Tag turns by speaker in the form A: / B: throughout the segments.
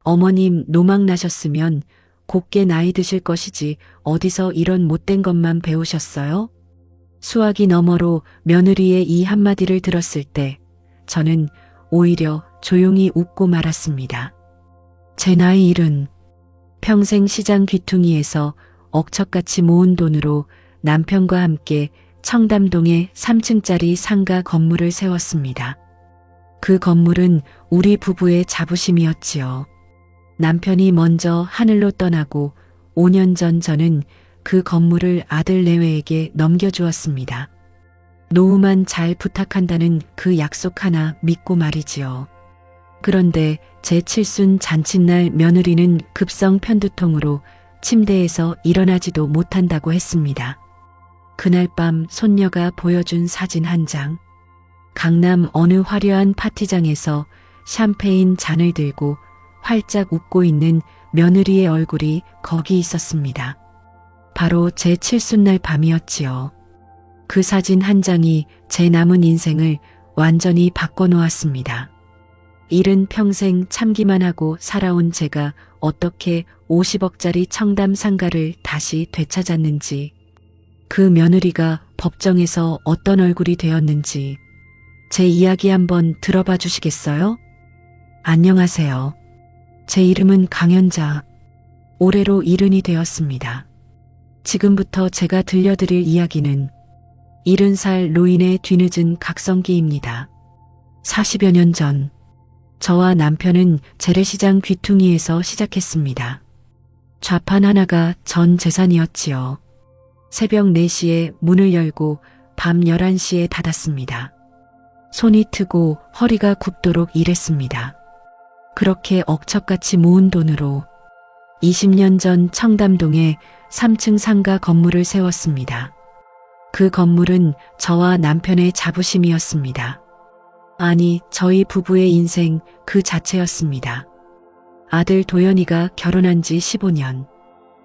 A: 어머님 노망 나셨으면 곱게 나이 드실 것이지 어디서 이런 못된 것만 배우셨어요? 수화기 너머로 며느리의 이 한마디를 들었을 때 저는 오히려 조용히 웃고 말았습니다. 제 나이 70, 평생 시장 귀퉁이에서 억척같이 모은 돈으로 남편과 함께 청담동에 3층짜리 상가 건물을 세웠습니다. 그 건물은 우리 부부의 자부심이었지요. 남편이 먼저 하늘로 떠나고 5년 전 저는 그 건물을 아들 내외에게 넘겨주었습니다. 노후만 잘 부탁한다는 그 약속 하나 믿고 말이지요. 그런데 제 칠순 잔칫날 며느리는 급성 편두통으로 침대에서 일어나지도 못한다고 했습니다. 그날 밤 손녀가 보여준 사진 한 장. 강남 어느 화려한 파티장에서 샴페인 잔을 들고 활짝 웃고 있는 며느리의 얼굴이 거기 있었습니다. 바로 제 칠순날 밤이었지요. 그 사진 한 장이 제 남은 인생을 완전히 바꿔놓았습니다. 일은 평생 참기만 하고 살아온 제가 어떻게 50억짜리 청담 상가를 다시 되찾았는지, 그 며느리가 법정에서 어떤 얼굴이 되었는지 제 이야기 한번 들어봐 주시겠어요? 안녕하세요. 제 이름은 강연자. 올해로 70이 되었습니다. 지금부터 제가 들려드릴 이야기는 70살 노인의 뒤늦은 각성기입니다. 40여 년 전 저와 남편은 재래시장 귀퉁이에서 시작했습니다. 좌판 하나가 전 재산이었지요. 새벽 4시에 문을 열고 밤 11시에 닫았습니다. 손이 트고 허리가 굽도록 일했습니다. 그렇게 억척같이 모은 돈으로 20년 전 청담동에 3층 상가 건물을 세웠습니다. 그 건물은 저와 남편의 자부심이었습니다. 아니, 저희 부부의 인생 그 자체였습니다. 아들 도연이가 결혼한 지 15년.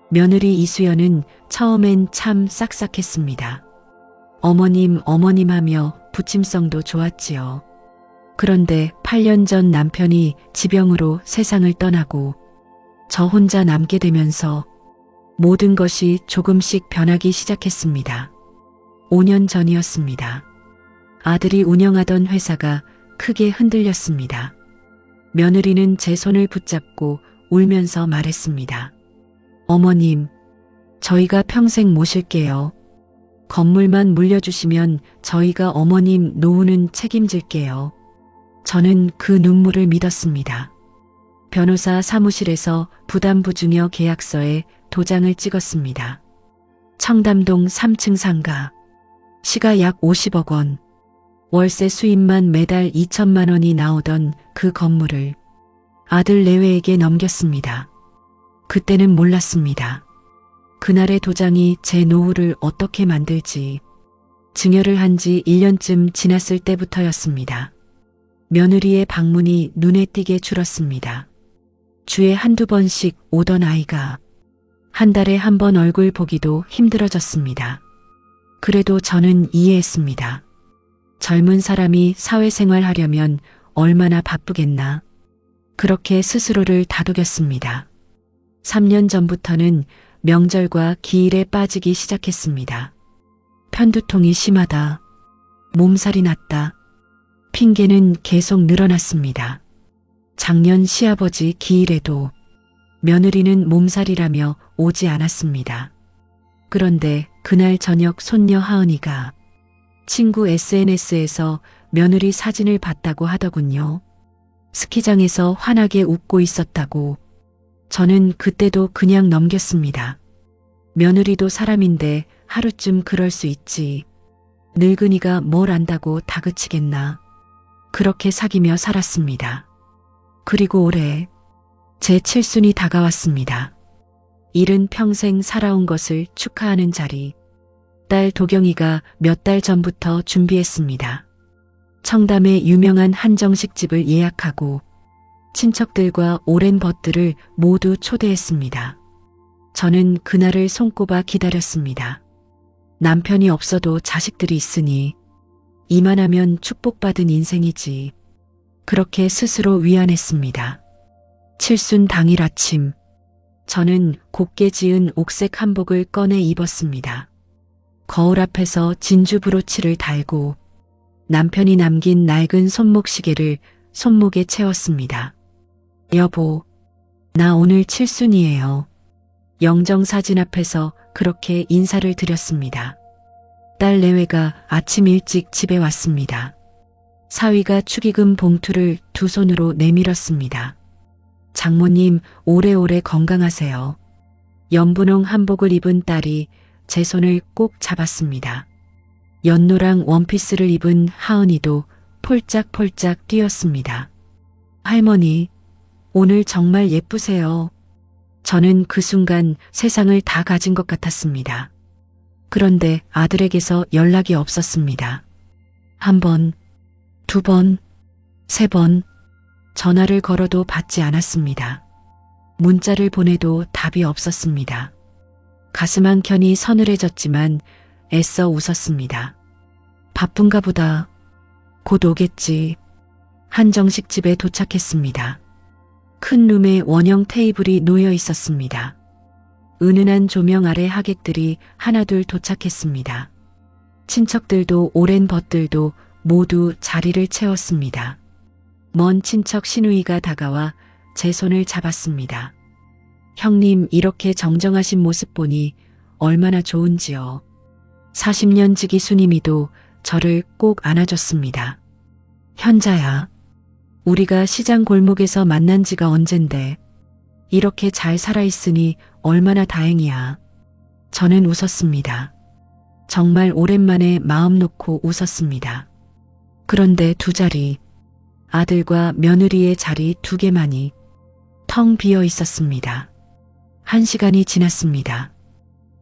A: 며느리 이수연은 처음엔 참 싹싹했습니다. 어머님 하며 부침성도 좋았지요. 그런데 8년 전 남편이 지병으로 세상을 떠나고 저 혼자 남게 되면서 모든 것이 조금씩 변하기 시작했습니다. 5년 전이었습니다. 아들이 운영하던 회사가 크게 흔들렸습니다. 며느리는 제 손을 붙잡고 울면서 말했습니다. 어머님, 저희가 평생 모실게요. 건물만 물려주시면 저희가 어머님 노후는 책임질게요. 저는 그 눈물을 믿었습니다. 변호사 사무실에서 부담부증여 계약서에 도장을 찍었습니다. 청담동 3층 상가. 시가 약 50억 원. 월세 수입만 매달 2천만 원이 나오던 그 건물을 아들 내외에게 넘겼습니다. 그때는 몰랐습니다. 그날의 도장이 제 노후를 어떻게 만들지. 증여를 한 지 1년쯤 지났을 때부터였습니다. 며느리의 방문이 눈에 띄게 줄었습니다. 주에 한두 번씩 오던 아이가 한 달에 한 번 얼굴 보기도 힘들어졌습니다. 그래도 저는 이해했습니다. 젊은 사람이 사회생활 하려면 얼마나 바쁘겠나. 그렇게 스스로를 다독였습니다. 3년 전부터는 명절과 기일에 빠지기 시작했습니다. 편두통이 심하다. 몸살이 났다. 핑계는 계속 늘어났습니다. 작년 시아버지 기일에도 며느리는 몸살이라며 오지 않았습니다. 그런데 그날 저녁 손녀 하은이가 친구 SNS에서 며느리 사진을 봤다고 하더군요. 스키장에서 환하게 웃고 있었다고. 저는 그때도 그냥 넘겼습니다. 며느리도 사람인데 하루쯤 그럴 수 있지. 늙은이가 뭘 안다고 다그치겠나. 그렇게 사귀며 살았습니다. 그리고 올해 제 칠순이 다가왔습니다. 일은 평생 살아온 것을 축하하는 자리. 딸 도경이가 몇 달 전부터 준비했습니다. 청담의 유명한 한정식집을 예약하고 친척들과 오랜 벗들을 모두 초대했습니다. 저는 그날을 손꼽아 기다렸습니다. 남편이 없어도 자식들이 있으니 이만하면 축복받은 인생이지. 그렇게 스스로 위안했습니다. 칠순 당일 아침, 저는 곱게 지은 옥색 한복을 꺼내 입었습니다. 거울 앞에서 진주 브로치를 달고 남편이 남긴 낡은 손목시계를 손목에 채웠습니다. 여보, 나 오늘 칠순이에요. 영정사진 앞에서 그렇게 인사를 드렸습니다. 딸 내외가 아침 일찍 집에 왔습니다. 사위가 축의금 봉투를 두 손으로 내밀었습니다. 장모님, 오래오래 건강하세요. 연분홍 한복을 입은 딸이 제 손을 꼭 잡았습니다. 연노랑 원피스를 입은 하은이도 폴짝폴짝 뛰었습니다. 할머니, 오늘 정말 예쁘세요. 저는 그 순간 세상을 다 가진 것 같았습니다. 그런데 아들에게서 연락이 없었습니다. 한 번, 두 번, 세 번, 전화를 걸어도 받지 않았습니다. 문자를 보내도 답이 없었습니다. 가슴 한켠이 서늘해졌지만 애써 웃었습니다. 바쁜가 보다. 곧 오겠지. 한정식집에 도착했습니다. 큰 룸에 원형 테이블이 놓여 있었습니다. 은은한 조명 아래 하객들이 하나둘 도착했습니다. 친척들도 오랜 벗들도 모두 자리를 채웠습니다. 먼 친척 시누이가 다가와 제 손을 잡았습니다. 형님, 이렇게 정정하신 모습 보니 얼마나 좋은지요. 40년 지기 수님이도 저를 꼭 안아줬습니다. 현자야, 우리가 시장 골목에서 만난 지가 언젠데 이렇게 잘 살아있으니 얼마나 다행이야. 저는 웃었습니다. 정말 오랜만에 마음 놓고 웃었습니다. 그런데 두 자리, 아들과 며느리의 자리 두 개만이 텅 비어 있었습니다. 1시간이 지났습니다.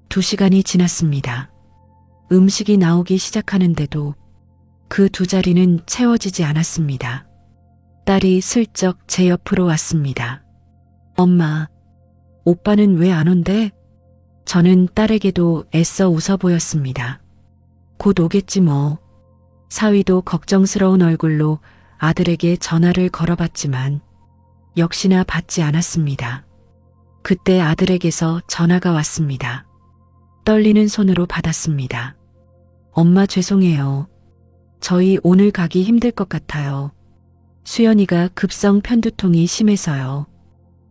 A: 2시간이 지났습니다. 음식이 나오기 시작하는데도 그 두 자리는 채워지지 않았습니다. 딸이 슬쩍 제 옆으로 왔습니다. 엄마, 오빠는 왜 안 온대? 저는 딸에게도 애써 웃어 보였습니다. 곧 오겠지 뭐. 사위도 걱정스러운 얼굴로 아들에게 전화를 걸어봤지만 역시나 받지 않았습니다. 그때 아들에게서 전화가 왔습니다. 떨리는 손으로 받았습니다. 엄마 죄송해요. 저희 오늘 가기 힘들 것 같아요. 수연이가 급성 편두통이 심해서요.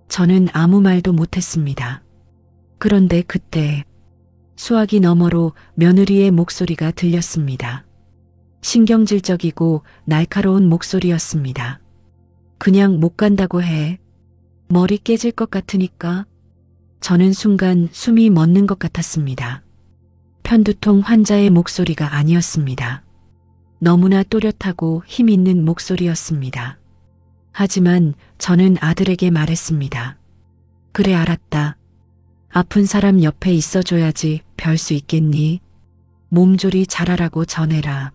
A: 저는 아무 말도 못했습니다. 그런데 그때 수화기 너머로 며느리의 목소리가 들렸습니다. 신경질적이고 날카로운 목소리였습니다. 그냥 못 간다고 해. 머리 깨질 것 같으니까. 저는 순간 숨이 멎는 것 같았습니다. 편두통 환자의 목소리가 아니었습니다. 너무나 또렷하고 힘 있는 목소리였습니다. 하지만 저는 아들에게 말했습니다. 그래, 알았다. 아픈 사람 옆에 있어줘야지 별 수 있겠니? 몸조리 잘하라고 전해라.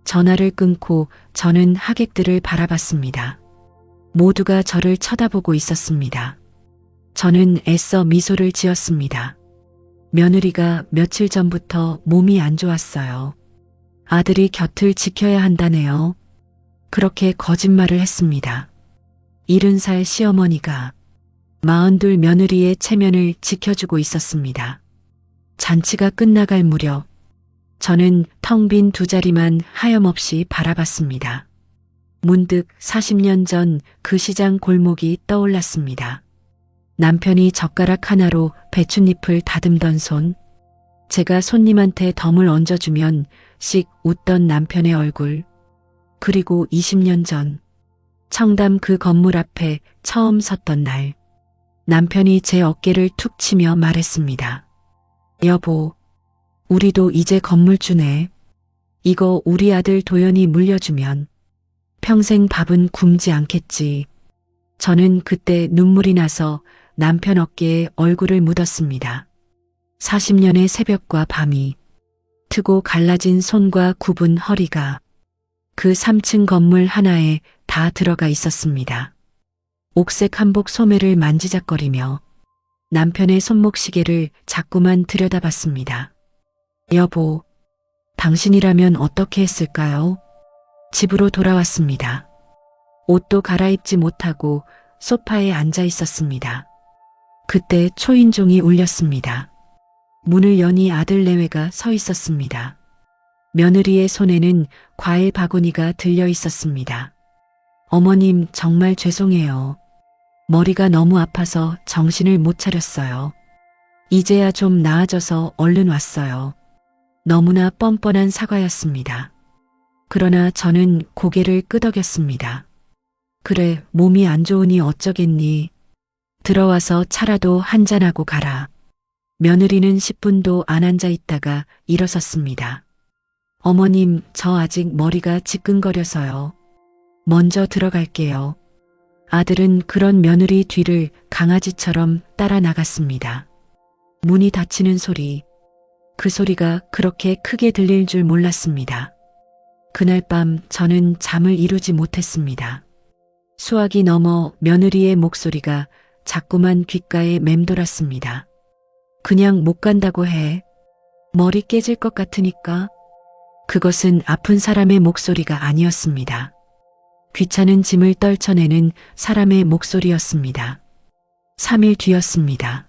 A: 전화를 끊고 저는 하객들을 바라봤습니다. 모두가 저를 쳐다보고 있었습니다. 저는 애써 미소를 지었습니다. 며느리가 며칠 전부터 몸이 안 좋았어요. 아들이 곁을 지켜야 한다네요. 그렇게 거짓말을 했습니다. 70살 시어머니가 42 며느리의 체면을 지켜주고 있었습니다. 잔치가 끝나갈 무렵 저는 텅 빈 두 자리만 하염없이 바라봤습니다. 문득 40년 전 그 시장 골목이 떠올랐습니다. 남편이 젓가락 하나로 배춧잎을 다듬던 손, 제가 손님한테 덤을 얹어주면 씩 웃던 남편의 얼굴, 그리고 20년 전 청담 그 건물 앞에 처음 섰던 날, 남편이 제 어깨를 툭 치며 말했습니다. 여보, 우리도 이제 건물주네. 이거 우리 아들 도연이 물려주면 평생 밥은 굶지 않겠지. 저는 그때 눈물이 나서 남편 어깨에 얼굴을 묻었습니다. 40년의 새벽과 밤이 트고 갈라진 손과 굽은 허리가 그 3층 건물 하나에 다 들어가 있었습니다. 옥색 한복 소매를 만지작거리며 남편의 손목시계를 자꾸만 들여다봤습니다. 여보, 당신이라면 어떻게 했을까요? 집으로 돌아왔습니다. 옷도 갈아입지 못하고 소파에 앉아 있었습니다. 그때 초인종이 울렸습니다. 문을 여니 아들 내외가 서 있었습니다. 며느리의 손에는 과일 바구니가 들려 있었습니다. 어머님, 정말 죄송해요. 머리가 너무 아파서 정신을 못 차렸어요. 이제야 좀 나아져서 얼른 왔어요. 너무나 뻔뻔한 사과였습니다. 그러나 저는 고개를 끄덕였습니다. 그래, 몸이 안 좋으니 어쩌겠니. 들어와서 차라도 한잔하고 가라. 며느리는 10분도 안 앉아 있다가 일어섰습니다. 어머님, 저 아직 머리가 지끈거려서요. 먼저 들어갈게요. 아들은 그런 며느리 뒤를 강아지처럼 따라 나갔습니다. 문이 닫히는 소리. 그 소리가 그렇게 크게 들릴 줄 몰랐습니다. 그날 밤 저는 잠을 이루지 못했습니다. 수학이 넘어 며느리의 목소리가 자꾸만 귓가에 맴돌았습니다. 그냥 못 간다고 해. 머리 깨질 것 같으니까. 그것은 아픈 사람의 목소리가 아니었습니다. 귀찮은 짐을 떨쳐내는 사람의 목소리였습니다. 3일 뒤였습니다.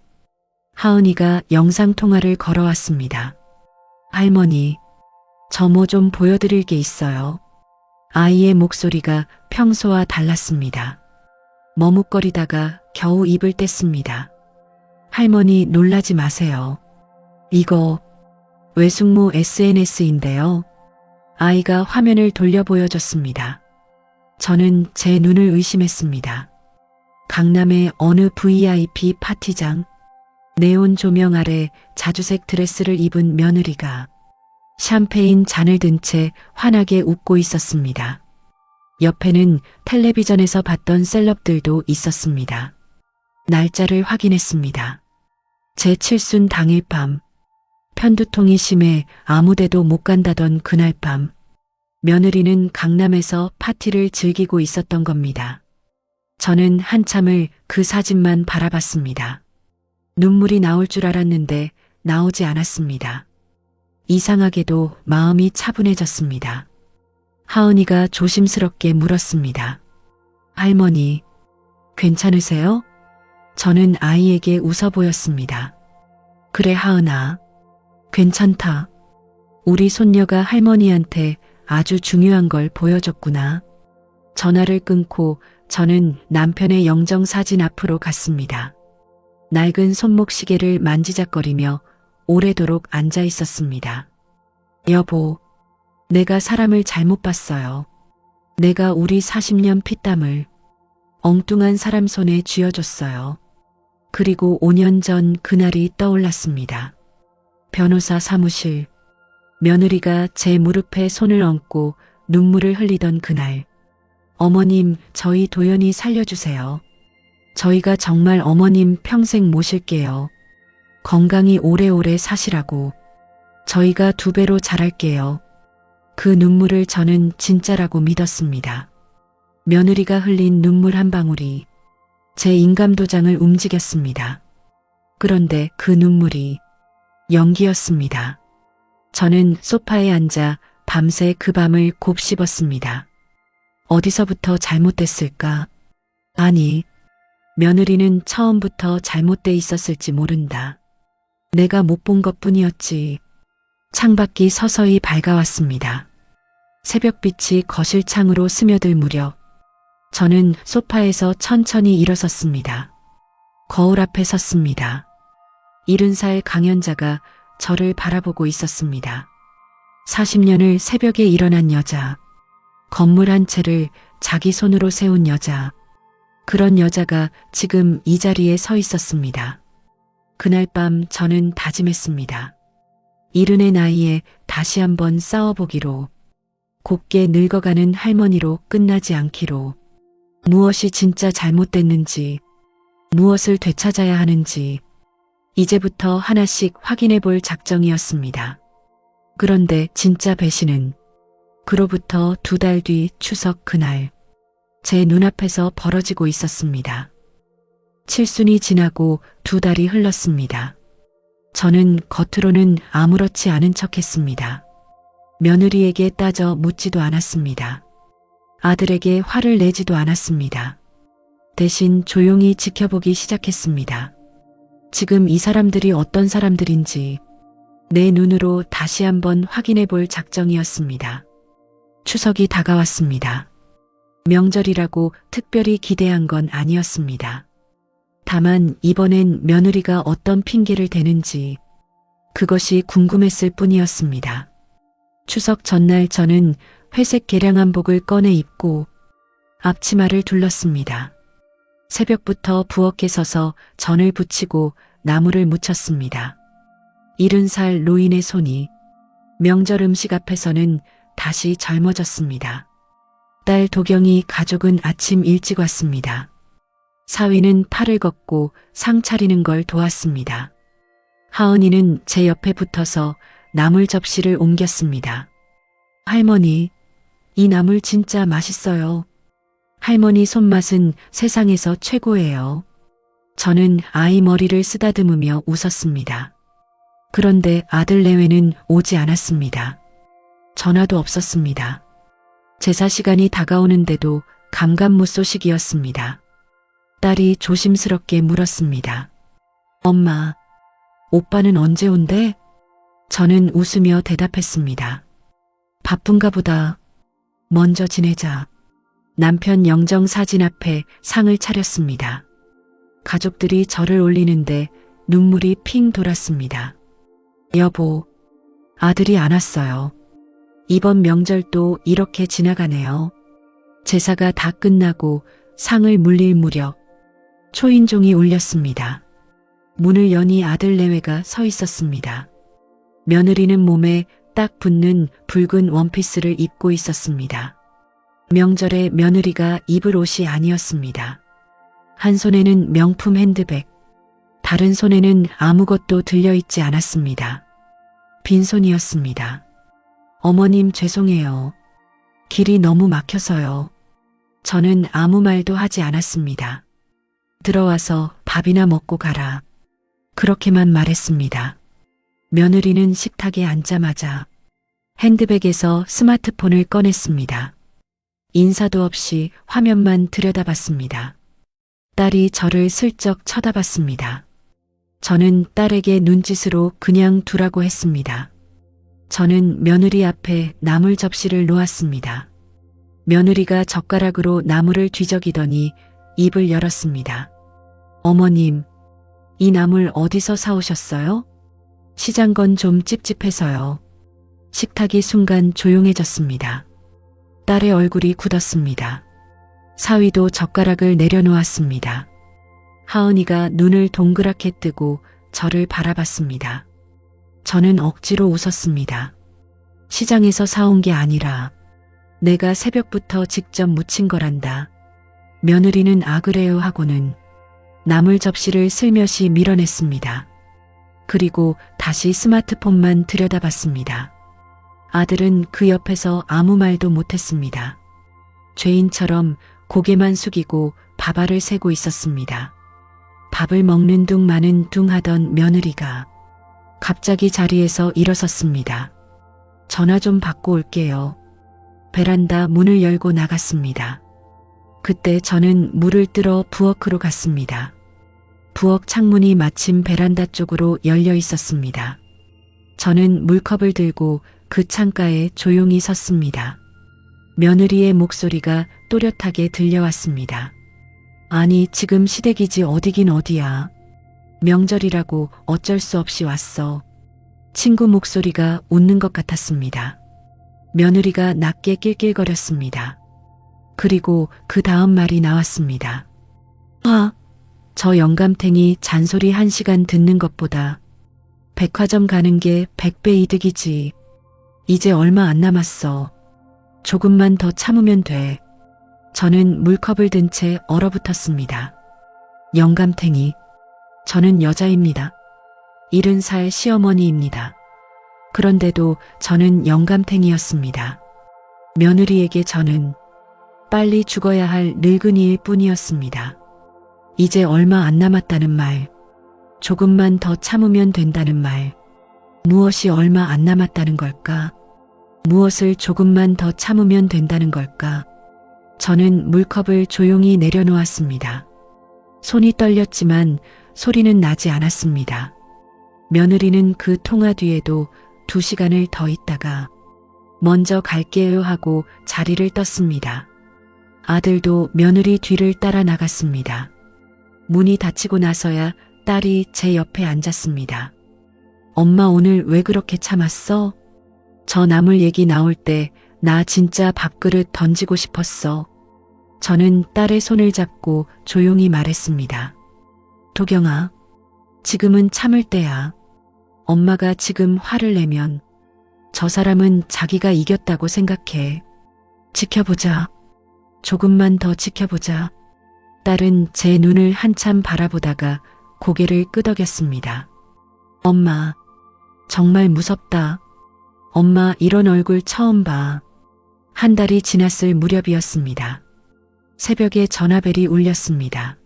A: 하은이가 영상통화를 걸어왔습니다. 할머니, 저 뭐 좀 보여드릴 게 있어요. 아이의 목소리가 평소와 달랐습니다. 머뭇거리다가 겨우 입을 뗐습니다. 할머니, 놀라지 마세요. 이거 외숙모 SNS인데요. 아이가 화면을 돌려 보여줬습니다. 저는 제 눈을 의심했습니다. 강남의 어느 VIP 파티장, 네온 조명 아래 자주색 드레스를 입은 며느리가 샴페인 잔을 든 채 환하게 웃고 있었습니다. 옆에는 텔레비전에서 봤던 셀럽들도 있었습니다. 날짜를 확인했습니다. 제 칠순 당일 밤, 편두통이 심해 아무데도 못 간다던 그날 밤, 며느리는 강남에서 파티를 즐기고 있었던 겁니다. 저는 한참을 그 사진만 바라봤습니다. 눈물이 나올 줄 알았는데 나오지 않았습니다. 이상하게도 마음이 차분해졌습니다. 하은이가 조심스럽게 물었습니다. 할머니, 괜찮으세요? 저는 아이에게 웃어 보였습니다. 그래, 하은아. 괜찮다. 우리 손녀가 할머니한테 아주 중요한 걸 보여줬구나. 전화를 끊고 저는 남편의 영정사진 앞으로 갔습니다. 낡은 손목 시계를 만지작거리며 오래도록 앉아 있었습니다. 여보, 내가 사람을 잘못 봤어요. 내가 우리 40년 피땀을 엉뚱한 사람 손에 쥐어줬어요. 그리고 5년 전 그날이 떠올랐습니다. 변호사 사무실. 며느리가 제 무릎에 손을 얹고 눈물을 흘리던 그날. 어머님, 저희 도연이 살려주세요. 저희가 정말 어머님 평생 모실게요. 건강히 오래오래 사시라고. 저희가 2배로 잘할게요. 그 눈물을 저는 진짜라고 믿었습니다. 며느리가 흘린 눈물 한 방울이 제 인감도장을 움직였습니다. 그런데 그 눈물이 연기였습니다. 저는 소파에 앉아 밤새 그 밤을 곱씹었습니다. 어디서부터 잘못됐을까? 아니, 며느리는 처음부터 잘못돼 있었을지 모른다. 내가 못 본 것뿐이었지. 창밖이 서서히 밝아왔습니다. 새벽빛이 거실 창으로 스며들 무렵 저는 소파에서 천천히 일어섰습니다. 거울 앞에 섰습니다. 70살 강연자가 저를 바라보고 있었습니다. 40년을 새벽에 일어난 여자, 건물 한 채를 자기 손으로 세운 여자, 그런 여자가 지금 이 자리에 서 있었습니다. 그날 밤 저는 다짐했습니다. 70의 나이에 다시 한번 싸워보기로, 곱게 늙어가는 할머니로 끝나지 않기로, 무엇이 진짜 잘못됐는지, 무엇을 되찾아야 하는지, 이제부터 하나씩 확인해 볼 작정이었습니다. 그런데 진짜 배신은 그로부터 2달 뒤 추석 그날 제 눈앞에서 벌어지고 있었습니다. 칠순이 지나고 2달이 흘렀습니다. 저는 겉으로는 아무렇지 않은 척했습니다. 며느리에게 따져 묻지도 않았습니다. 아들에게 화를 내지도 않았습니다. 대신 조용히 지켜보기 시작했습니다. 지금 이 사람들이 어떤 사람들인지 내 눈으로 다시 한번 확인해 볼 작정이었습니다. 추석이 다가왔습니다. 명절이라고 특별히 기대한 건 아니었습니다. 다만 이번엔 며느리가 어떤 핑계를 대는지 그것이 궁금했을 뿐이었습니다. 추석 전날 저는 회색 개량 한복을 꺼내 입고 앞치마를 둘렀습니다. 새벽부터 부엌에 서서 전을 부치고 나무를 묻혔습니다. 70살 노인의 손이 명절 음식 앞에서는 다시 젊어졌습니다. 딸 도경이 가족은 아침 일찍 왔습니다. 사위는 팔을 걷고 상 차리는 걸 도왔습니다. 하은이는 제 옆에 붙어서 나물 접시를 옮겼습니다. 할머니, 이 나물 진짜 맛있어요. 할머니 손맛은 세상에서 최고예요. 저는 아이 머리를 쓰다듬으며 웃었습니다. 그런데 아들 내외는 오지 않았습니다. 전화도 없었습니다. 제사 시간이 다가오는데도 감감무소식이었습니다. 딸이 조심스럽게 물었습니다. 엄마, 오빠는 언제 온대? 저는 웃으며 대답했습니다. 바쁜가 보다. 먼저 지내자. 남편 영정 사진 앞에 상을 차렸습니다. 가족들이 절을 올리는데 눈물이 핑 돌았습니다. 여보, 아들이 안 왔어요. 이번 명절도 이렇게 지나가네요. 제사가 다 끝나고 상을 물릴 무렵 초인종이 울렸습니다. 문을 여니 아들 내외가 서 있었습니다. 며느리는 몸에 딱 붙는 붉은 원피스를 입고 있었습니다. 명절에 며느리가 입을 옷이 아니었습니다. 한 손에는 명품 핸드백, 다른 손에는 아무것도 들려있지 않았습니다. 빈손이었습니다. 어머님 죄송해요. 길이 너무 막혀서요. 저는 아무 말도 하지 않았습니다. 들어와서 밥이나 먹고 가라. 그렇게만 말했습니다. 며느리는 식탁에 앉자마자 핸드백에서 스마트폰을 꺼냈습니다. 인사도 없이 화면만 들여다봤습니다. 딸이 저를 슬쩍 쳐다봤습니다. 저는 딸에게 눈짓으로 그냥 두라고 했습니다. 저는 며느리 앞에 나물 접시를 놓았습니다. 며느리가 젓가락으로 나물을 뒤적이더니 입을 열었습니다. 어머님, 이 나물 어디서 사오셨어요? 시장 건 좀 찝찝해서요. 식탁이 순간 조용해졌습니다. 딸의 얼굴이 굳었습니다. 사위도 젓가락을 내려놓았습니다. 하은이가 눈을 동그랗게 뜨고 저를 바라봤습니다. 저는 억지로 웃었습니다. 시장에서 사온 게 아니라 내가 새벽부터 직접 무친 거란다. 며느리는 아 그래요 하고는 나물 접시를 슬며시 밀어냈습니다. 그리고 다시 스마트폰만 들여다봤습니다. 아들은 그 옆에서 아무 말도 못했습니다. 죄인처럼 고개만 숙이고 밥알을 세고 있었습니다. 밥을 먹는 둥 마는 둥 하던 며느리가 갑자기 자리에서 일어섰습니다. 전화 좀 받고 올게요. 베란다 문을 열고 나갔습니다. 그때 저는 물을 뜨러 부엌으로 갔습니다. 부엌 창문이 마침 베란다 쪽으로 열려 있었습니다. 저는 물컵을 들고 그 창가에 조용히 섰습니다. 며느리의 목소리가 또렷하게 들려왔습니다. 아니 지금 시댁이지 어디긴 어디야. 명절이라고 어쩔 수 없이 왔어. 친구 목소리가 웃는 것 같았습니다. 며느리가 낮게 낄낄거렸습니다. 그리고 그 다음 말이 나왔습니다. 저 영감탱이 잔소리 1시간 듣는 것보다 백화점 가는 게 100배 이득이지. 이제 얼마 안 남았어. 조금만 더 참으면 돼. 저는 물컵을 든 채 얼어붙었습니다. 영감탱이. 저는 여자입니다. 70살 시어머니입니다. 그런데도 저는 영감탱이였습니다. 며느리에게 저는 빨리 죽어야 할 늙은이일 뿐이었습니다. 이제 얼마 안 남았다는 말, 조금만 더 참으면 된다는 말, 무엇이 얼마 안 남았다는 걸까? 무엇을 조금만 더 참으면 된다는 걸까? 저는 물컵을 조용히 내려놓았습니다. 손이 떨렸지만 소리는 나지 않았습니다. 며느리는 그 통화 뒤에도 2시간을 더 있다가 먼저 갈게요 하고 자리를 떴습니다. 아들도 며느리 뒤를 따라 나갔습니다. 문이 닫히고 나서야 딸이 제 옆에 앉았습니다. 엄마 오늘 왜 그렇게 참았어? 저 나물 얘기 나올 때 나 진짜 밥그릇 던지고 싶었어. 저는 딸의 손을 잡고 조용히 말했습니다. 도경아, 지금은 참을 때야. 엄마가 지금 화를 내면 저 사람은 자기가 이겼다고 생각해. 지켜보자. 조금만 더 지켜보자. 딸은 제 눈을 한참 바라보다가 고개를 끄덕였습니다. 엄마, 정말 무섭다. 엄마 이런 얼굴 처음 봐. 한 달이 지났을 무렵이었습니다. 새벽에 전화벨이 울렸습니다.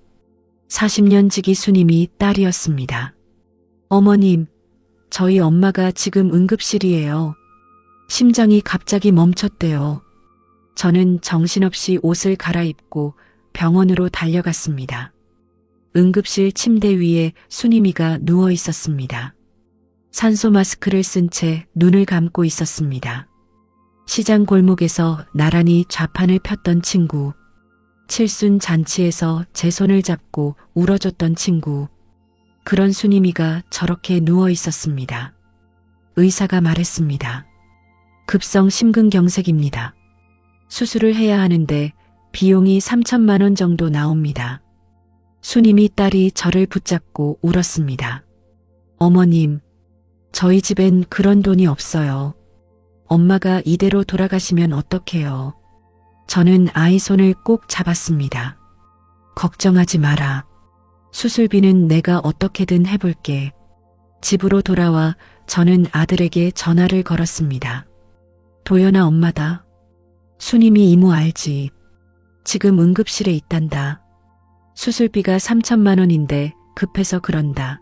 A: 40년 지기 수님이 딸이었습니다. 어머님, 저희 엄마가 지금 응급실이에요. 심장이 갑자기 멈췄대요. 저는 정신없이 옷을 갈아입고 병원으로 달려갔습니다. 응급실 침대 위에 수님이가 누워 있었습니다. 산소 마스크를 쓴 채 눈을 감고 있었습니다. 시장 골목에서 나란히 좌판을 폈던 친구, 칠순 잔치에서 제 손을 잡고 울어줬던 친구, 그런 수님이가 저렇게 누워 있었습니다. 의사가 말했습니다. 급성 심근경색입니다. 수술을 해야 하는데 비용이 3천만 원 정도 나옵니다. 수님이 딸이 저를 붙잡고 울었습니다. 어머님, 저희 집엔 그런 돈이 없어요. 엄마가 이대로 돌아가시면 어떡해요. 저는 아이 손을 꼭 잡았습니다. 걱정하지 마라. 수술비는 내가 어떻게든 해볼게. 집으로 돌아와 저는 아들에게 전화를 걸었습니다. 도연아 엄마다. 수님이 이모 알지. 지금 응급실에 있단다. 수술비가 3천만 원인데 급해서 그런다.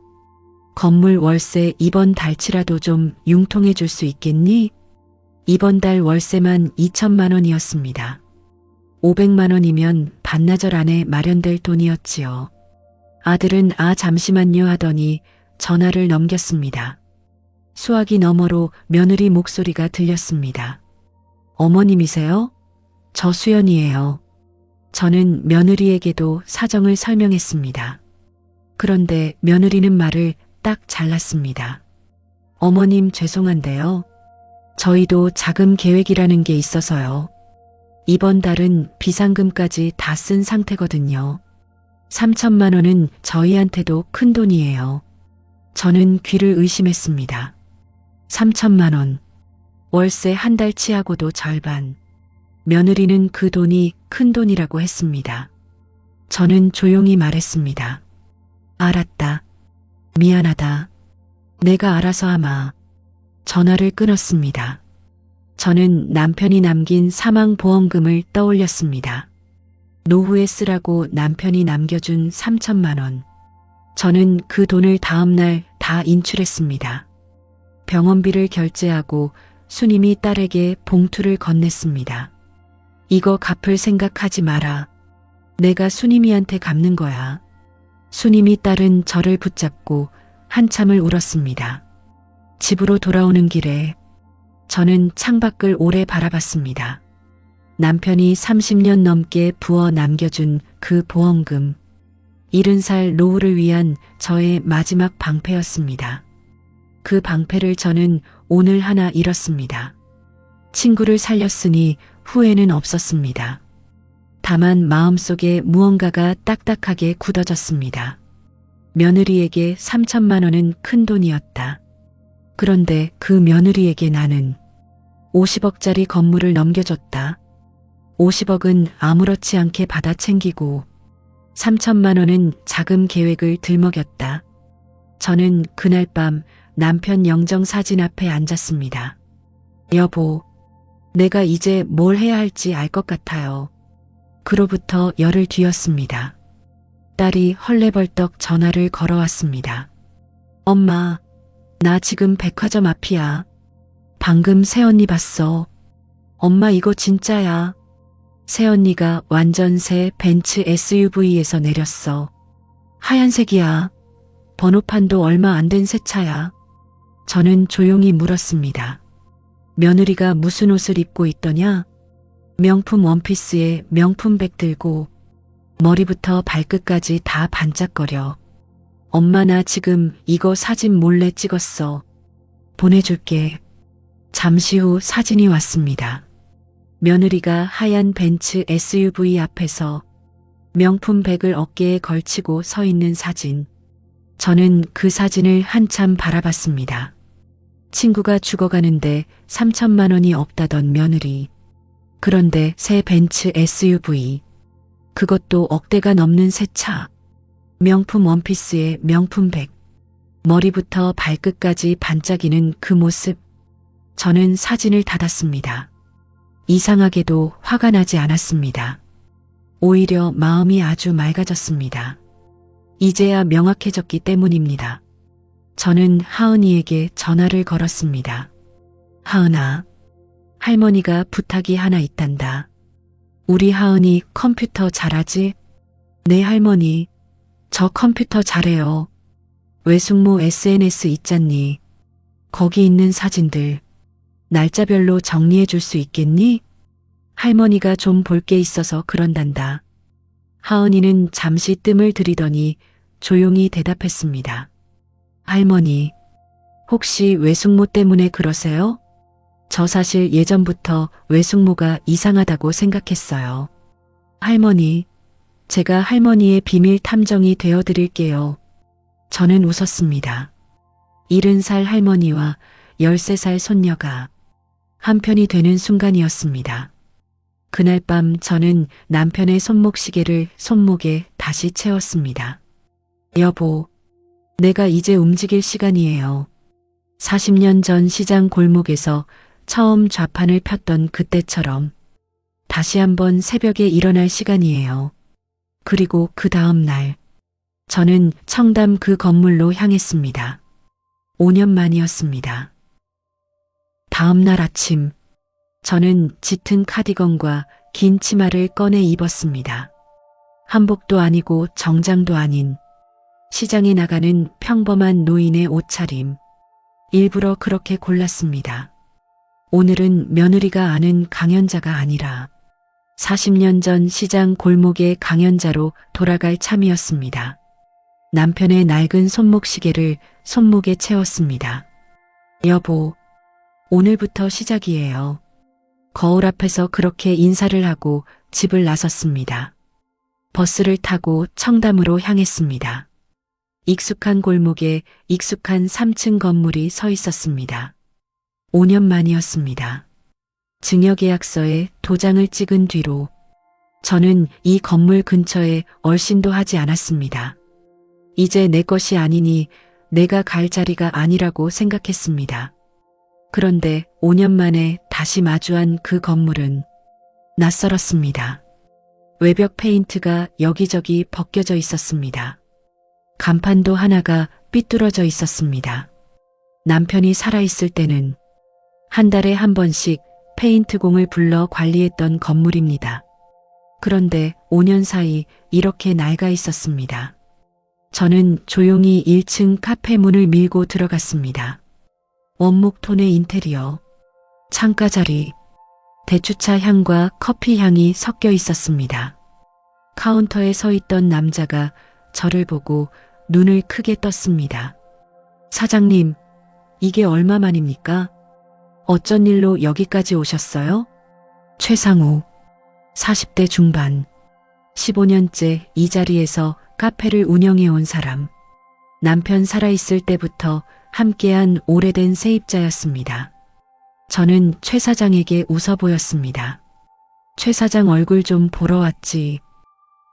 A: 건물 월세 이번 달치라도 좀 융통해 줄 수 있겠니? 이번 달 월세만 2천만 원이었습니다. 500만 원이면 반나절 안에 마련될 돈이었지요. 아들은 잠시만요 하더니 전화를 넘겼습니다. 수화기 너머로 며느리 목소리가 들렸습니다. 어머님이세요? 저 수연이에요. 저는 며느리에게도 사정을 설명했습니다. 그런데 며느리는 말을 딱 잘랐습니다. 어머님 죄송한데요. 저희도 자금 계획이라는 게 있어서요. 이번 달은 비상금까지 다 쓴 상태거든요. 3천만 원은 저희한테도 큰 돈이에요. 저는 귀를 의심했습니다. 3천만 원. 월세 한 달치하고도 절반. 며느리는 그 돈이 큰 돈이라고 했습니다. 저는 조용히 말했습니다. 알았다. 미안하다. 내가 알아서 하마. 전화를 끊었습니다. 저는 남편이 남긴 사망보험금을 떠올렸습니다. 노후에 쓰라고 남편이 남겨준 3천만 원. 저는 그 돈을 다음날 다 인출했습니다. 병원비를 결제하고 수님이 딸에게 봉투를 건넸습니다. 이거 갚을 생각하지 마라. 내가 수님이한테 갚는 거야. 수님이 딸은 저를 붙잡고 한참을 울었습니다. 집으로 돌아오는 길에 저는 창밖을 오래 바라봤습니다. 남편이 30년 넘게 부어 남겨준 그 보험금, 70살 노후를 위한 저의 마지막 방패였습니다. 그 방패를 저는 오늘 하나 잃었습니다. 친구를 살렸으니 후회는 없었습니다. 다만 마음속에 무언가가 딱딱하게 굳어졌습니다. 며느리에게 3천만 원은 큰 돈이었다. 그런데 그 며느리에게 나는 50억짜리 건물을 넘겨줬다. 50억은 아무렇지 않게 받아 챙기고 3천만 원은 자금 계획을 들먹였다. 저는 그날 밤 남편 영정 사진 앞에 앉았습니다. 여보, 내가 이제 뭘 해야 할지 알 것 같아요. 그로부터 열흘 뒤였습니다. 딸이 헐레벌떡 전화를 걸어왔습니다. 엄마, 나 지금 백화점 앞이야. 방금 새언니 봤어. 엄마 이거 진짜야. 새언니가 완전 새 벤츠 SUV에서 내렸어. 하얀색이야. 번호판도 얼마 안 된 새 차야. 저는 조용히 물었습니다. 며느리가 무슨 옷을 입고 있더냐? 명품 원피스에 명품 백 들고 머리부터 발끝까지 다 반짝거려. 엄마 나 지금 이거 사진 몰래 찍었어. 보내줄게. 잠시 후 사진이 왔습니다. 며느리가 하얀 벤츠 SUV 앞에서 명품 백을 어깨에 걸치고 서 있는 사진. 저는 그 사진을 한참 바라봤습니다. 친구가 죽어가는데 3천만 원이 없다던 며느리. 그런데 새 벤츠 SUV. 그것도 억대가 넘는 새 차. 명품 원피스에 명품 백. 머리부터 발끝까지 반짝이는 그 모습. 저는 사진을 닫았습니다. 이상하게도 화가 나지 않았습니다. 오히려 마음이 아주 맑아졌습니다. 이제야 명확해졌기 때문입니다. 저는 하은이에게 전화를 걸었습니다. 하은아, 할머니가 부탁이 하나 있단다. 우리 하은이 컴퓨터 잘하지? 네 할머니, 저 컴퓨터 잘해요. 외숙모 SNS 있잖니. 거기 있는 사진들 날짜별로 정리해 줄 수 있겠니? 할머니가 좀 볼 게 있어서 그런단다. 하은이는 잠시 뜸을 들이더니 조용히 대답했습니다. 할머니, 혹시 외숙모 때문에 그러세요? 저 사실 예전부터 외숙모가 이상하다고 생각했어요. 할머니, 제가 할머니의 비밀 탐정이 되어 드릴게요. 저는 웃었습니다. 70살 할머니와 13살 손녀가 한편이 되는 순간이었습니다. 그날 밤 저는 남편의 손목시계를 손목에 다시 채웠습니다. 여보, 내가 이제 움직일 시간이에요. 40년 전 시장 골목에서 처음 좌판을 폈던 그때처럼 다시 한번 새벽에 일어날 시간이에요. 그리고 그 다음 날 저는 청담 그 건물로 향했습니다. 5년 만이었습니다. 다음 날 아침 저는 짙은 카디건과 긴 치마를 꺼내 입었습니다. 한복도 아니고 정장도 아닌 시장에 나가는 평범한 노인의 옷차림. 일부러 그렇게 골랐습니다. 오늘은 며느리가 아는 강연자가 아니라 40년 전 시장 골목의 강연자로 돌아갈 참이었습니다. 남편의 낡은 손목시계를 손목에 채웠습니다. 여보, 오늘부터 시작이에요. 거울 앞에서 그렇게 인사를 하고 집을 나섰습니다. 버스를 타고 청담으로 향했습니다. 익숙한 골목에 익숙한 3층 건물이 서 있었습니다. 5년 만이었습니다. 증여계약서에 도장을 찍은 뒤로 저는 이 건물 근처에 얼씬도 하지 않았습니다. 이제 내 것이 아니니 내가 갈 자리가 아니라고 생각했습니다. 그런데 5년 만에 다시 마주한 그 건물은 낯설었습니다. 외벽 페인트가 여기저기 벗겨져 있었습니다. 간판도 하나가 삐뚤어져 있었습니다. 남편이 살아있을 때는 한 달에 한 번씩 페인트공을 불러 관리했던 건물입니다. 그런데 5년 사이 이렇게 낡아 있었습니다. 저는 조용히 1층 카페 문을 밀고 들어갔습니다. 원목 톤의 인테리어, 창가 자리, 대추차 향과 커피 향이 섞여 있었습니다. 카운터에 서 있던 남자가 저를 보고 눈을 크게 떴습니다. 사장님, 이게 얼마만입니까? 어쩐 일로 여기까지 오셨어요? 최상우, 40대 중반, 15년째 이 자리에서 카페를 운영해온 사람. 남편 살아있을 때부터 함께한 오래된 세입자였습니다. 저는 최 사장에게 웃어 보였습니다. 최 사장 얼굴 좀 보러 왔지.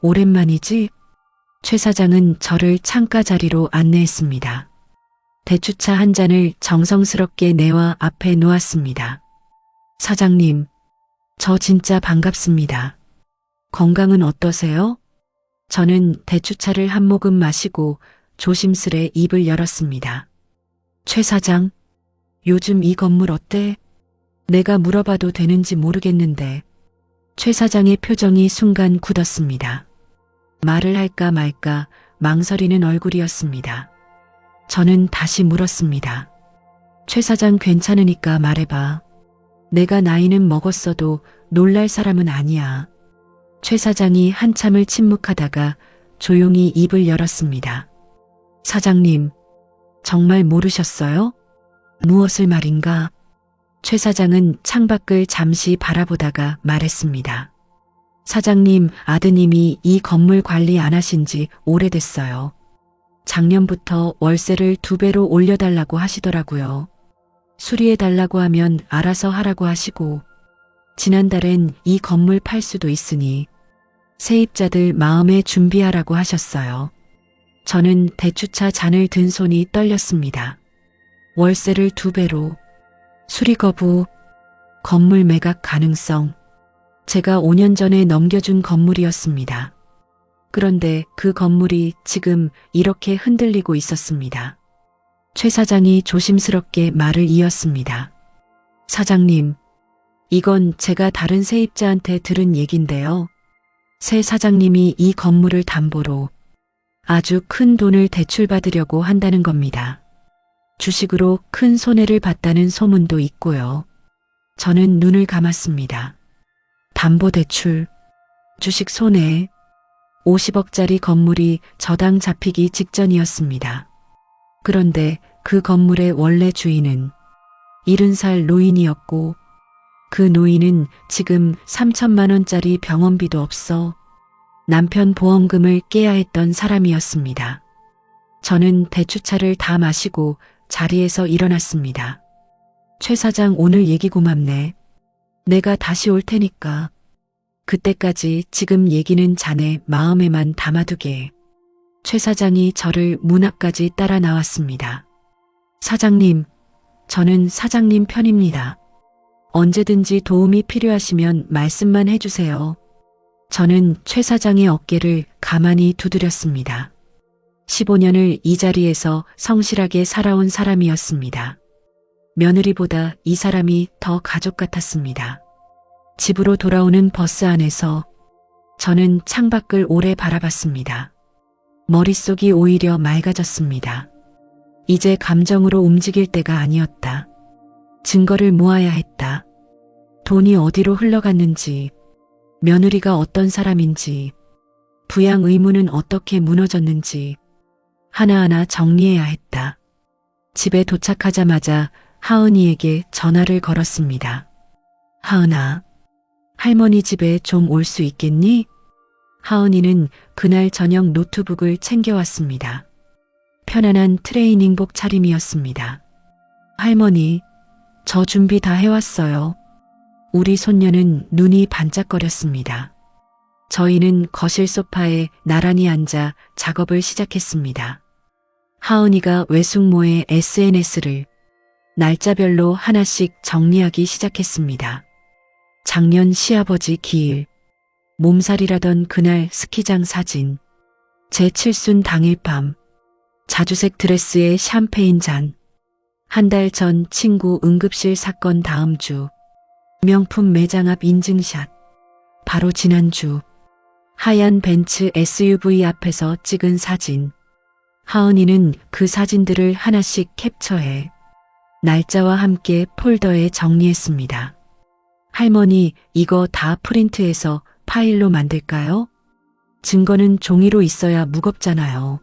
A: 오랜만이지? 최 사장은 저를 창가 자리로 안내했습니다. 대추차 한 잔을 정성스럽게 내와 앞에 놓았습니다. 사장님, 저 진짜 반갑습니다. 건강은 어떠세요? 저는 대추차를 한 모금 마시고 조심스레 입을 열었습니다. 최 사장, 요즘 이 건물 어때? 내가 물어봐도 되는지 모르겠는데. 최 사장의 표정이 순간 굳었습니다. 말을 할까 말까 망설이는 얼굴이었습니다. 저는 다시 물었습니다. 최 사장 괜찮으니까 말해봐. 내가 나이는 먹었어도 놀랄 사람은 아니야. 최 사장이 한참을 침묵하다가 조용히 입을 열었습니다. 사장님, 정말 모르셨어요? 무엇을 말인가? 최 사장은 창밖을 잠시 바라보다가 말했습니다. 사장님, 아드님이 이 건물 관리 안 하신 지 오래됐어요. 작년부터 월세를 2배로 올려달라고 하시더라고요. 수리해달라고 하면 알아서 하라고 하시고, 지난달엔 이 건물 팔 수도 있으니 세입자들 마음에 준비하라고 하셨어요. 저는 대추차 잔을 든 손이 떨렸습니다. 월세를 2배로, 수리 거부, 건물 매각 가능성. 제가 5년 전에 넘겨준 건물이었습니다. 그런데 그 건물이 지금 이렇게 흔들리고 있었습니다. 최 사장이 조심스럽게 말을 이었습니다. 사장님, 이건 제가 다른 세입자한테 들은 얘긴데요. 새 사장님이 이 건물을 담보로 아주 큰 돈을 대출받으려고 한다는 겁니다. 주식으로 큰 손해를 봤다는 소문도 있고요. 저는 눈을 감았습니다. 담보대출, 주식 손해, 50억짜리 건물이 저당 잡히기 직전이었습니다. 그런데 그 건물의 원래 주인은 70살 노인이었고 그 노인은 지금 3천만 원짜리 병원비도 없어 남편 보험금을 깨야 했던 사람이었습니다. 저는 대추차를 다 마시고 자리에서 일어났습니다. 최 사장 오늘 얘기 고맙네. 내가 다시 올 테니까 그때까지 지금 얘기는 자네 마음에만 담아두게. 최 사장이 저를 문 앞까지 따라 나왔습니다. 사장님, 저는 사장님 편입니다. 언제든지 도움이 필요하시면 말씀만 해주세요. 저는 최 사장의 어깨를 가만히 두드렸습니다. 15년을 이 자리에서 성실하게 살아온 사람이었습니다. 며느리보다 이 사람이 더 가족 같았습니다. 집으로 돌아오는 버스 안에서 저는 창밖을 오래 바라봤습니다. 머릿속이 오히려 맑아졌습니다. 이제 감정으로 움직일 때가 아니었다. 증거를 모아야 했다. 돈이 어디로 흘러갔는지, 며느리가 어떤 사람인지, 부양 의무는 어떻게 무너졌는지 하나하나 정리해야 했다. 집에 도착하자마자 하은이에게 전화를 걸었습니다. 하은아, 할머니 집에 좀 올 수 있겠니? 하은이는 그날 저녁 노트북을 챙겨왔습니다. 편안한 트레이닝복 차림이었습니다. 할머니, 저 준비 다 해왔어요. 우리 손녀는 눈이 반짝거렸습니다. 저희는 거실 소파에 나란히 앉아 작업을 시작했습니다. 하은이가 외숙모의 SNS를 날짜별로 하나씩 정리하기 시작했습니다. 작년 시아버지 기일, 몸살이라던 그날 스키장 사진, 제 칠순 당일 밤, 자주색 드레스에 샴페인 잔, 한 달 전 친구 응급실 사건 다음 주, 명품 매장 앞 인증샷, 바로 지난주, 하얀 벤츠 SUV 앞에서 찍은 사진. 하은이는 그 사진들을 하나씩 캡처해 날짜와 함께 폴더에 정리했습니다. 할머니, 이거 다 프린트해서 파일로 만들까요? 증거는 종이로 있어야 무겁잖아요.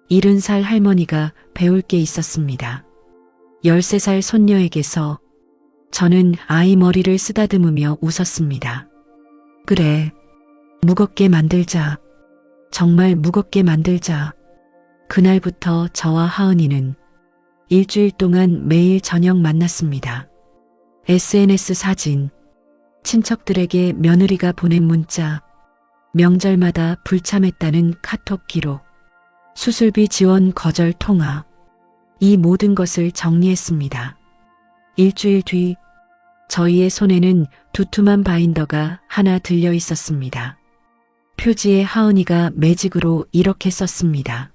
A: 70살 할머니가 배울 게 있었습니다. 13살 손녀에게서. 저는 아이 머리를 쓰다듬으며 웃었습니다. 그래, 무겁게 만들자. 정말 무겁게 만들자. 그날부터 저와 하은이는 일주일 동안 매일 저녁 만났습니다. SNS 사진, 친척들에게 며느리가 보낸 문자, 명절마다 불참했다는 카톡 기록, 수술비 지원 거절 통화, 이 모든 것을 정리했습니다. 일주일 뒤 저희의 손에는 두툼한 바인더가 하나 들려 있었습니다. 표지에 하은이가 매직으로 이렇게 썼습니다.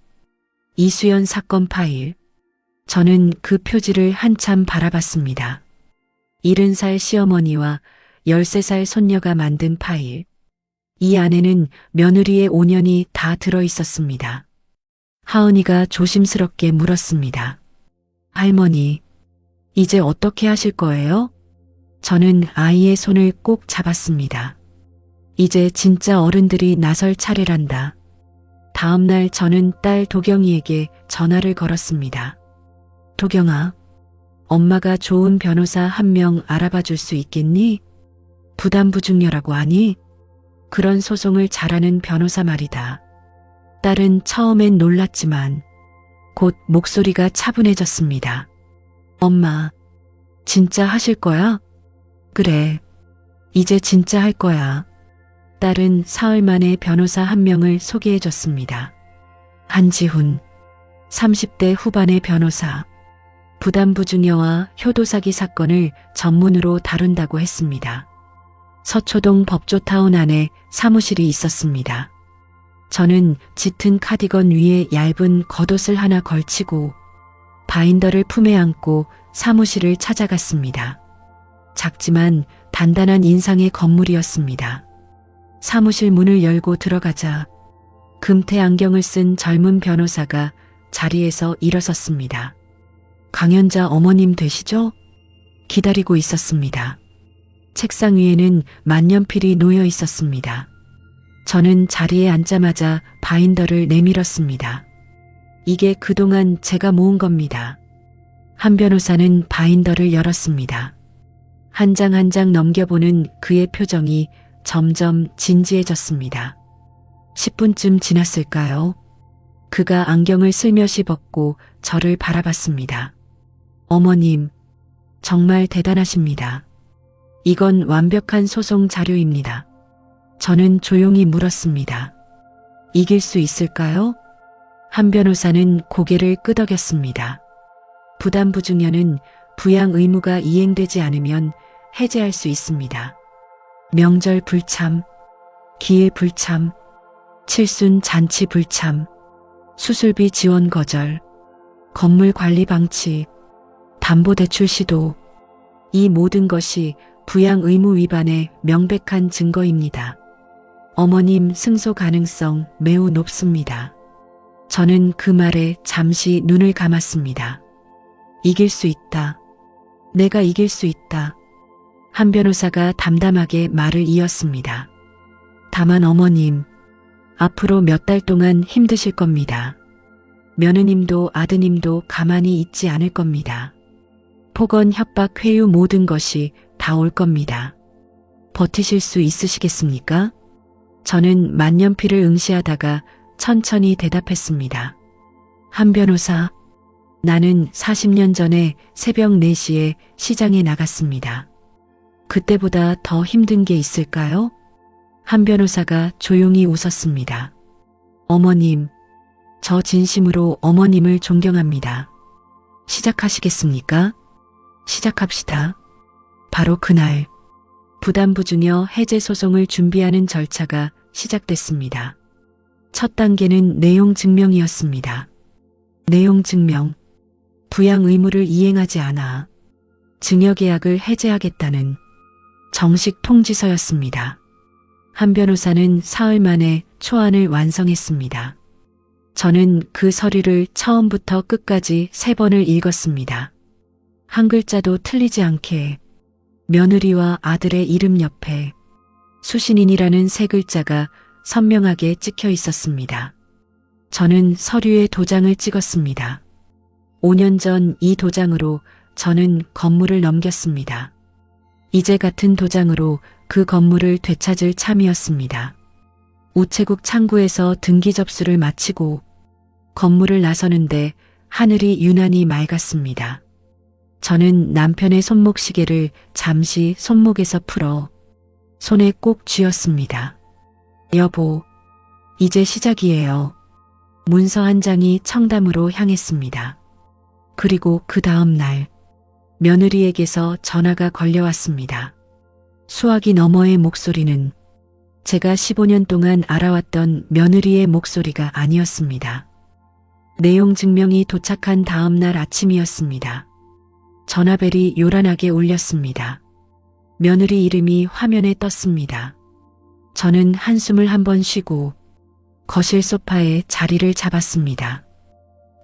A: 이수연 사건 파일. 저는 그 표지를 한참 바라봤습니다. 70살 시어머니와 13살 손녀가 만든 파일. 이 안에는 며느리의 5년이 다 들어 있었습니다. 하은이가 조심스럽게 물었습니다. 할머니, 이제 어떻게 하실 거예요? 저는 아이의 손을 꼭 잡았습니다. 이제 진짜 어른들이 나설 차례란다. 다음 날 저는 딸 도경이에게 전화를 걸었습니다. 도경아, 엄마가 좋은 변호사 한 명 알아봐 줄 수 있겠니? 부담부중녀라고 하니? 그런 소송을 잘하는 변호사 말이다. 딸은 처음엔 놀랐지만 곧 목소리가 차분해졌습니다. 엄마, 진짜 하실 거야? 그래, 이제 진짜 할 거야. 딸은 사흘 만에 변호사 한 명을 소개해줬습니다. 한지훈, 30대 후반의 변호사. 부담부중녀와 효도사기 사건을 전문으로 다룬다고 했습니다. 서초동 법조타운 안에 사무실이 있었습니다. 저는 짙은 카디건 위에 얇은 겉옷을 하나 걸치고 바인더를 품에 안고 사무실을 찾아갔습니다. 작지만 단단한 인상의 건물이었습니다. 사무실 문을 열고 들어가자 금태 안경을 쓴 젊은 변호사가 자리에서 일어섰습니다. 강연자 어머님 되시죠? 기다리고 있었습니다. 책상 위에는 만년필이 놓여 있었습니다. 저는 자리에 앉자마자 바인더를 내밀었습니다. 이게 그동안 제가 모은 겁니다. 한 변호사는 바인더를 열었습니다. 한 장 한 장 넘겨보는 그의 표정이 점점 진지해졌습니다. 10분쯤 지났을까요? 그가 안경을 슬며시 벗고 저를 바라봤습니다. 어머님, 정말 대단하십니다. 이건 완벽한 소송 자료입니다. 저는 조용히 물었습니다. 이길 수 있을까요? 한 변호사는 고개를 끄덕였습니다. 부담부중녀는 부양 의무가 이행되지 않으면 해제할 수 있습니다. 명절 불참, 기일 불참, 칠순 잔치 불참, 수술비 지원 거절, 건물 관리 방치, 담보대출 시도, 이 모든 것이 부양 의무 위반의 명백한 증거입니다. 어머님 승소 가능성 매우 높습니다. 저는 그 말에 잠시 눈을 감았습니다. 이길 수 있다. 내가 이길 수 있다. 한 변호사가 담담하게 말을 이었습니다. 다만 어머님, 앞으로 몇 달 동안 힘드실 겁니다. 며느님도 아드님도 가만히 있지 않을 겁니다. 폭언, 협박, 회유 모든 것이 다 올 겁니다. 버티실 수 있으시겠습니까? 저는 만년필을 응시하다가 천천히 대답했습니다. 한 변호사, 나는 40년 전에 새벽 4시에 시장에 나갔습니다. 그때보다 더 힘든 게 있을까요? 한 변호사가 조용히 웃었습니다. 어머님, 저 진심으로 어머님을 존경합니다. 시작하시겠습니까? 시작합시다. 바로 그날, 부담부중녀 해제 소송을 준비하는 절차가 시작됐습니다. 첫 단계는 내용 증명이었습니다. 내용 증명, 부양 의무를 이행하지 않아 증여계약을 해제하겠다는 정식 통지서였습니다. 한 변호사는 사흘 만에 초안을 완성했습니다. 저는 그 서류를 처음부터 끝까지 3번을 읽었습니다. 한 글자도 틀리지 않게 며느리와 아들의 이름 옆에 수신인이라는 3글자가 선명하게 찍혀 있었습니다. 저는 서류에 도장을 찍었습니다. 5년 전 이 도장으로 저는 건물을 넘겼습니다. 이제 같은 도장으로 그 건물을 되찾을 참이었습니다. 우체국 창구에서 등기 접수를 마치고 건물을 나서는데 하늘이 유난히 맑았습니다. 저는 남편의 손목 시계를 잠시 손목에서 풀어 손에 꼭 쥐었습니다. 여보, 이제 시작이에요. 문서 한 장이 청담으로 향했습니다. 그리고 그 다음 날 며느리에게서 전화가 걸려왔습니다. 수화기 너머의 목소리는 제가 15년 동안 알아왔던 며느리의 목소리가 아니었습니다. 내용 증명이 도착한 다음 날 아침이었습니다. 전화벨이 요란하게 울렸습니다. 며느리 이름이 화면에 떴습니다. 저는 한숨을 한번 쉬고 거실 소파에 자리를 잡았습니다.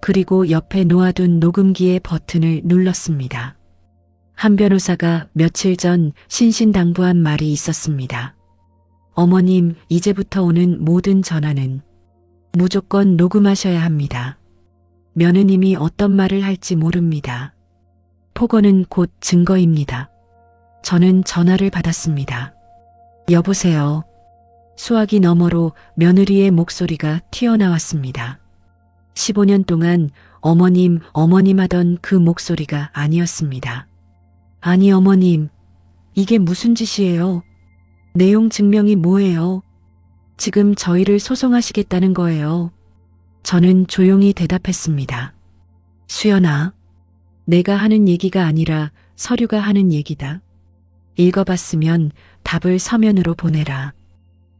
A: 그리고 옆에 놓아둔 녹음기의 버튼을 눌렀습니다. 한 변호사가 며칠 전 신신당부한 말이 있었습니다. 어머님, 이제부터 오는 모든 전화는 무조건 녹음하셔야 합니다. 며느님이 어떤 말을 할지 모릅니다. 폭언은 곧 증거입니다. 저는 전화를 받았습니다. 여보세요. 수화기 너머로 며느리의 목소리가 튀어나왔습니다. 15년 동안 어머님 하던 그 목소리가 아니었습니다. 아니 어머님, 이게 무슨 짓이에요? 내용 증명이 뭐예요? 지금 저희를 소송하시겠다는 거예요. 저는 조용히 대답했습니다. 수연아, 내가 하는 얘기가 아니라 서류가 하는 얘기다. 읽어봤으면 답을 서면으로 보내라.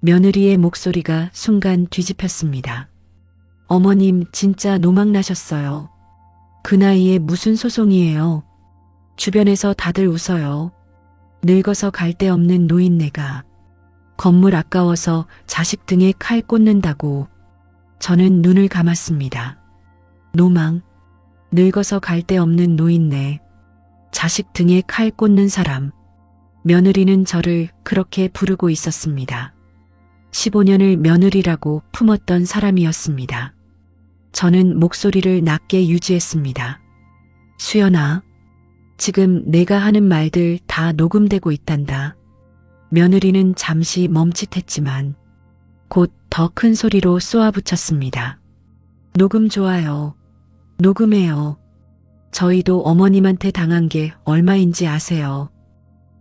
A: 며느리의 목소리가 순간 뒤집혔습니다. 어머님 진짜 노망나셨어요. 그 나이에 무슨 소송이에요. 주변에서 다들 웃어요. 늙어서 갈 데 없는 노인네가 건물 아까워서 자식 등에 칼 꽂는다고. 저는 눈을 감았습니다. 노망, 늙어서 갈 데 없는 노인네, 자식 등에 칼 꽂는 사람. 며느리는 저를 그렇게 부르고 있었습니다. 15년을 며느리라고 품었던 사람이었습니다. 저는 목소리를 낮게 유지했습니다. 수연아, 지금 내가 하는 말들 다 녹음되고 있단다. 며느리는 잠시 멈칫했지만 곧 더 큰 소리로 쏘아붙였습니다. 녹음 좋아요. 녹음해요. 저희도 어머님한테 당한 게 얼마인지 아세요.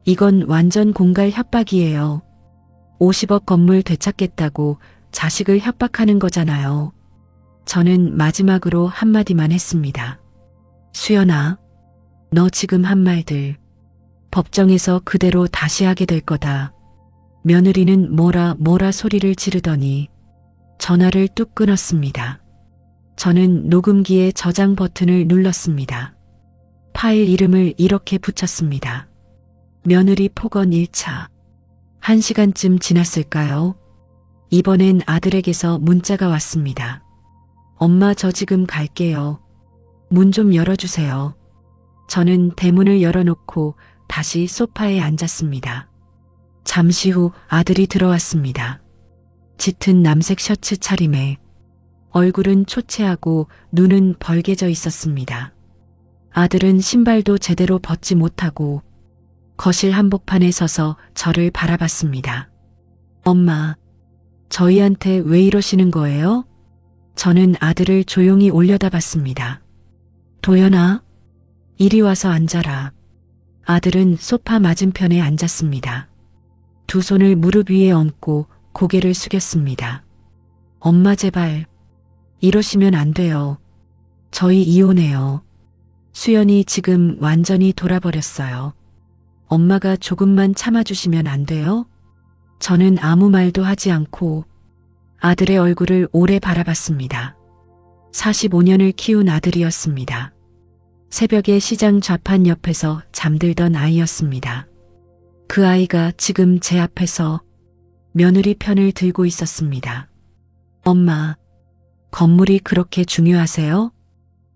A: 이건 완전 공갈 협박이에요. 50억 건물 되찾겠다고 자식을 협박하는 거잖아요. 저는 마지막으로 한마디만 했습니다. 수연아, 너 지금 한 말들 법정에서 그대로 다시 하게 될 거다. 며느리는 뭐라 소리를 지르더니 전화를 뚝 끊었습니다. 저는 녹음기의 저장 버튼을 눌렀습니다. 파일 이름을 이렇게 붙였습니다. 며느리 폭언 1차. 1시간쯤 지났을까요? 이번엔 아들에게서 문자가 왔습니다. 엄마, 저 지금 갈게요. 문 좀 열어주세요. 저는 대문을 열어놓고 다시 소파에 앉았습니다. 잠시 후 아들이 들어왔습니다. 짙은 남색 셔츠 차림에 얼굴은 초췌하고 눈은 벌개져 있었습니다. 아들은 신발도 제대로 벗지 못하고 거실 한복판에 서서 저를 바라봤습니다. 엄마, 저희한테 왜 이러시는 거예요? 저는 아들을 조용히 올려다봤습니다. 도연아, 이리 와서 앉아라. 아들은 소파 맞은편에 앉았습니다. 두 손을 무릎 위에 얹고 고개를 숙였습니다. 엄마, 제발 이러시면 안 돼요. 저희 이혼해요. 수연이 지금 완전히 돌아버렸어요. 엄마가 조금만 참아주시면 안 돼요? 저는 아무 말도 하지 않고 아들의 얼굴을 오래 바라봤습니다. 45년을 키운 아들이었습니다. 새벽에 시장 좌판 옆에서 잠들던 아이였습니다. 그 아이가 지금 제 앞에서 며느리 편을 들고 있었습니다. 엄마, 건물이 그렇게 중요하세요?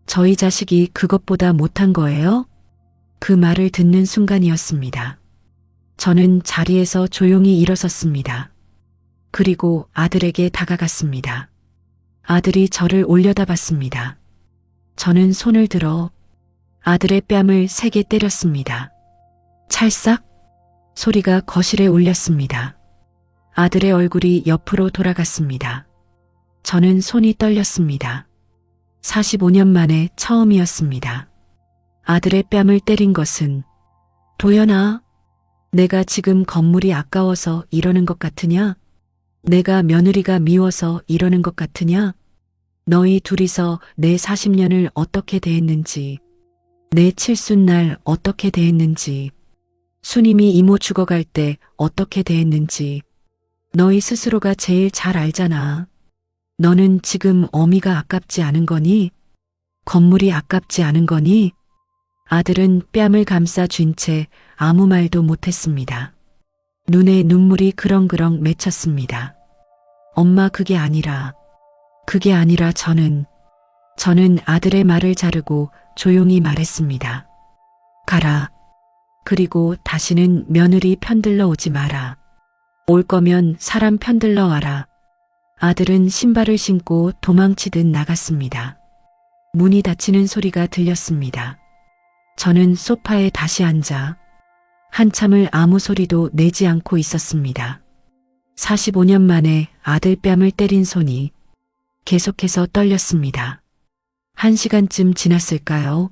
A: 저희 자식이 그것보다 못한 거예요? 그 말을 듣는 순간이었습니다. 저는 자리에서 조용히 일어섰습니다. 그리고 아들에게 다가갔습니다. 아들이 저를 올려다봤습니다. 저는 손을 들어 아들의 뺨을 세게 때렸습니다. 찰싹 소리가 거실에 울렸습니다. 아들의 얼굴이 옆으로 돌아갔습니다. 저는 손이 떨렸습니다. 45년 만에 처음이었습니다. 아들의 뺨을 때린 것은 도연아, 내가 지금 건물이 아까워서 이러는 것 같으냐? 내가 며느리가 미워서 이러는 것 같으냐? 너희 둘이서 내 40년을 어떻게 대했는지, 내 칠순날 어떻게 대했는지, 수님이 이모 죽어갈 때 어떻게 대했는지 너희 스스로가 제일 잘 알잖아. 너는 지금 어미가 아깝지 않은 거니? 건물이 아깝지 않은 거니? 아들은 뺨을 감싸 쥔 채 아무 말도 못했습니다. 눈에 눈물이 그렁그렁 맺혔습니다. 엄마, 그게 아니라 저는 저는 아들의 말을 자르고 조용히 말했습니다. 가라. 그리고 다시는 며느리 편들러 오지 마라. 올 거면 사람 편들러 와라. 아들은 신발을 신고 도망치듯 나갔습니다. 문이 닫히는 소리가 들렸습니다. 저는 소파에 다시 앉아 한참을 아무 소리도 내지 않고 있었습니다. 45년 만에 아들 뺨을 때린 손이 계속해서 떨렸습니다. 1시간쯤 지났을까요?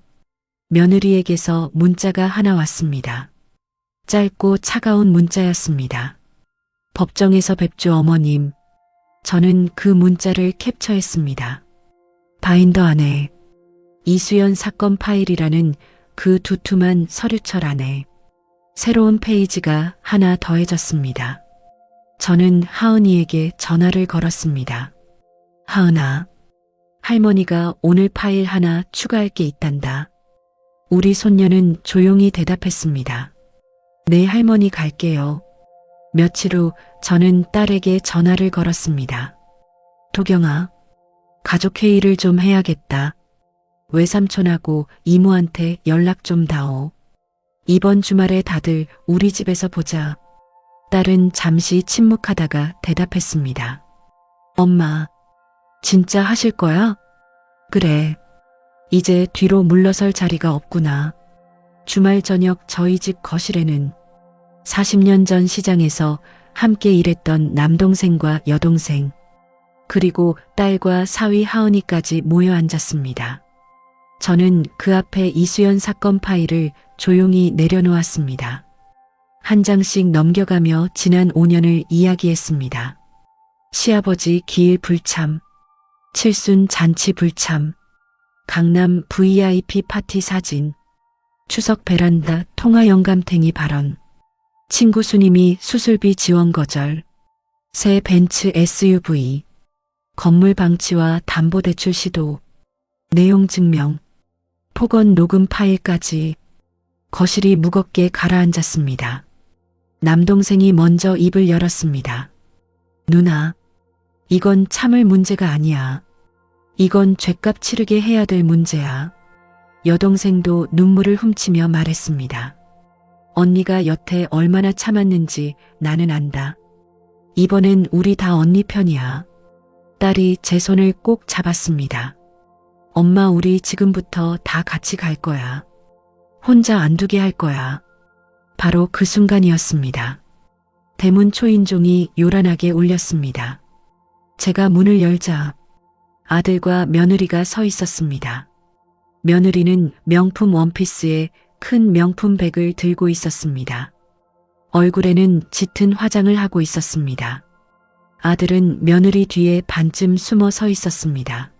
A: 며느리에게서 문자가 하나 왔습니다. 짧고 차가운 문자였습니다. 법정에서 뵙죠 어머님. 저는 그 문자를 캡처했습니다. 바인더 안에 이수연 사건 파일이라는 그 두툼한 서류철 안에 새로운 페이지가 하나 더해졌습니다. 저는 하은이에게 전화를 걸었습니다. 하은아, 할머니가 오늘 파일 하나 추가할 게 있단다. 우리 손녀는 조용히 대답했습니다. 네 할머니 갈게요. 며칠 후 저는 딸에게 전화를 걸었습니다. 도경아, 가족회의를 좀 해야겠다. 외삼촌하고 이모한테 연락 좀 다오. 이번 주말에 다들 우리 집에서 보자. 딸은 잠시 침묵하다가 대답했습니다. 엄마, 진짜 하실 거야? 그래. 이제 뒤로 물러설 자리가 없구나. 주말 저녁 저희 집 거실에는 40년 전 시장에서 함께 일했던 남동생과 여동생, 그리고 딸과 사위 하은이까지 모여 앉았습니다. 저는 그 앞에 이수연 사건 파일을 조용히 내려놓았습니다. 한 장씩 넘겨가며 지난 5년을 이야기했습니다. 시아버지 기일 불참, 칠순 잔치 불참, 강남 VIP 파티 사진, 추석 베란다 통화 영감탱이 발언, 친구 수님이 수술비 지원 거절, 새 벤츠 SUV, 건물 방치와 담보대출 시도, 내용 증명, 폭언 녹음 파일까지. 거실이 무겁게 가라앉았습니다. 남동생이 먼저 입을 열었습니다. 누나, 이건 참을 문제가 아니야. 이건 죗값 치르게 해야 될 문제야. 여동생도 눈물을 훔치며 말했습니다. 언니가 여태 얼마나 참았는지 나는 안다. 이번엔 우리 다 언니 편이야. 딸이 제 손을 꼭 잡았습니다. 엄마 우리 지금부터 다 같이 갈 거야. 혼자 안 두게 할 거야. 바로 그 순간이었습니다. 대문 초인종이 요란하게 울렸습니다. 제가 문을 열자 아들과 며느리가 서 있었습니다. 며느리는 명품 원피스에 큰 명품 백을 들고 있었습니다. 얼굴에는 짙은 화장을 하고 있었습니다. 아들은 며느리 뒤에 반쯤 숨어 서 있었습니다.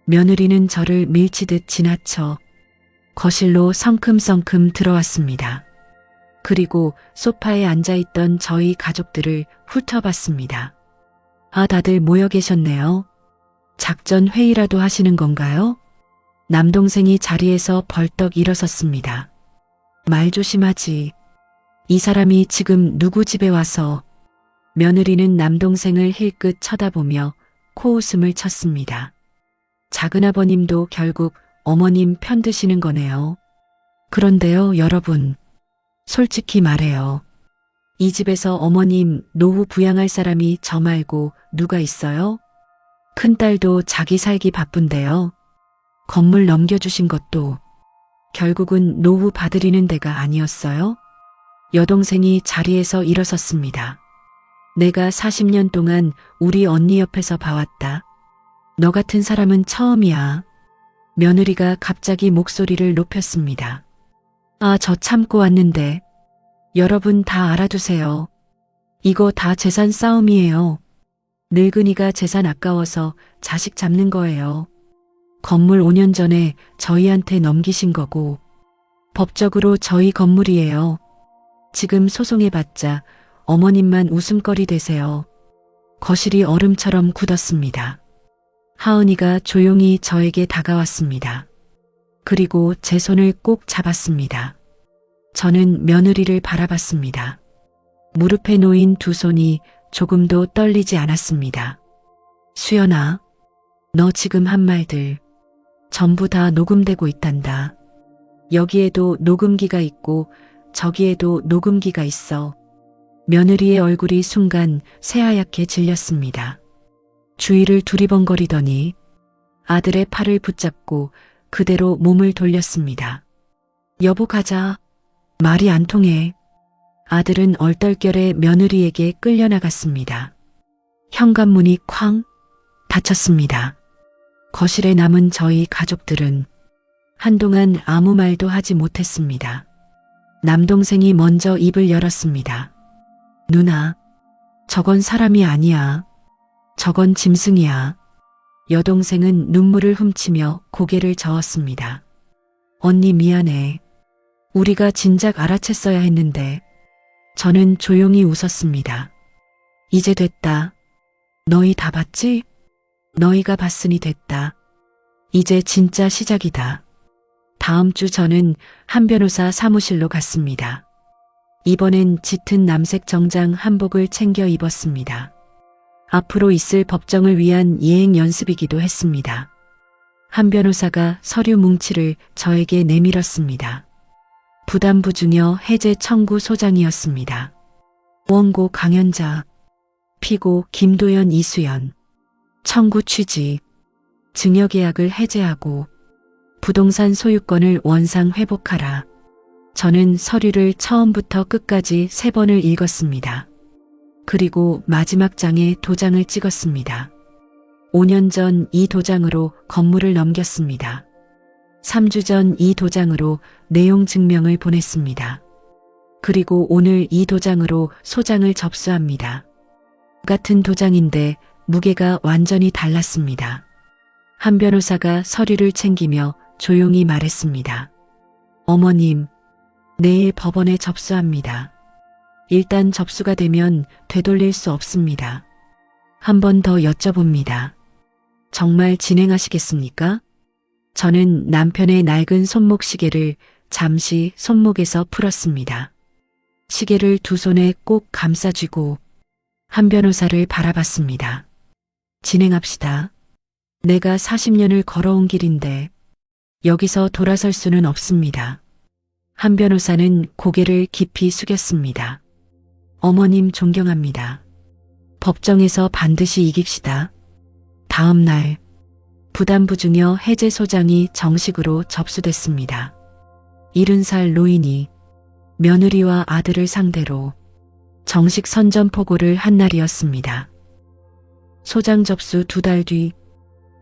A: 며느리는 저를 밀치듯 지나쳐 거실로 성큼성큼 들어왔습니다. 그리고 소파에 앉아있던 저희 가족들을 훑어봤습니다. 아, 다들 모여 계셨네요. 작전 회의라도 하시는 건가요? 남동생이 자리에서 벌떡 일어섰습니다. 말 조심하지. 이 사람이 지금 누구 집에 와서. 며느리는 남동생을 힐끗 쳐다보며 코웃음을 쳤습니다. 작은아버님도 결국 어머님 편드시는 거네요. 그런데요, 여러분. 솔직히 말해요. 이 집에서 어머님 노후 부양할 사람이 저 말고 누가 있어요? 큰딸도 자기 살기 바쁜데요. 건물 넘겨주신 것도 결국은 노후 받으리는 데가 아니었어요? 여동생이 자리에서 일어섰습니다. 내가 40년 동안 우리 언니 옆에서 봐왔다. 너 같은 사람은 처음이야. 며느리가 갑자기 목소리를 높였습니다. 아, 저 참고 왔는데. 여러분 다 알아두세요. 이거 다 재산 싸움이에요. 늙은이가 재산 아까워서 자식 잡는 거예요. 건물 5년 전에 저희한테 넘기신 거고 법적으로 저희 건물이에요. 지금 소송해봤자 어머님만 웃음거리 되세요. 거실이 얼음처럼 굳었습니다. 하은이가 조용히 저에게 다가왔습니다. 그리고 제 손을 꼭 잡았습니다. 저는 며느리를 바라봤습니다. 무릎에 놓인 두 손이 조금도 떨리지 않았습니다. 수연아, 너 지금 한 말들 전부 다 녹음되고 있단다. 여기에도 녹음기가 있고 저기에도 녹음기가 있어. 며느리의 얼굴이 순간 새하얗게 질렸습니다. 주위를 두리번거리더니 아들의 팔을 붙잡고 그대로 몸을 돌렸습니다. 여보 가자. 말이 안 통해. 아들은 얼떨결에 며느리에게 끌려나갔습니다. 현관문이 쾅 닫혔습니다. 거실에 남은 저희 가족들은 한동안 아무 말도 하지 못했습니다. 남동생이 먼저 입을 열었습니다. 누나, 저건 사람이 아니야. 저건 짐승이야. 여동생은 눈물을 훔치며 고개를 저었습니다. 언니 미안해. 우리가 진작 알아챘어야 했는데. 저는 조용히 웃었습니다. 이제 됐다. 너희 다 봤지? 너희가 봤으니 됐다. 이제 진짜 시작이다. 다음 주 저는 한 변호사 사무실로 갔습니다. 이번엔 짙은 남색 정장 한복을 챙겨 입었습니다. 앞으로 있을 법정을 위한 예행 연습이기도 했습니다. 한 변호사가 서류 뭉치를 저에게 내밀었습니다. 부담부 중여 해제 청구 소장이었습니다. 원고 강연자, 피고 김도연 이수연, 청구 취지, 증여계약을 해제하고 부동산 소유권을 원상 회복하라. 저는 서류를 처음부터 끝까지 3번을 읽었습니다. 그리고 마지막 장에 도장을 찍었습니다. 5년 전 이 도장으로 건물을 넘겼습니다. 3주 전 이 도장으로 내용 증명을 보냈습니다. 그리고 오늘 이 도장으로 소장을 접수합니다. 같은 도장인데 무게가 완전히 달랐습니다. 한 변호사가 서류를 챙기며 조용히 말했습니다. 어머님, 내일 법원에 접수합니다. 일단 접수가 되면 되돌릴 수 없습니다. 한 번 더 여쭤봅니다. 정말 진행하시겠습니까? 저는 남편의 낡은 손목 시계를 잠시 손목에서 풀었습니다. 시계를 두 손에 꼭 감싸쥐고 한 변호사를 바라봤습니다. 진행합시다. 내가 40년을 걸어온 길인데 여기서 돌아설 수는 없습니다. 한 변호사는 고개를 깊이 숙였습니다. 어머님 존경합니다. 법정에서 반드시 이깁시다. 다음 날 부담부 증여 해제 소장이 정식으로 접수됐습니다. 70살 노인이 며느리와 아들을 상대로 정식 선전포고를 한 날이었습니다. 소장 접수 2달 뒤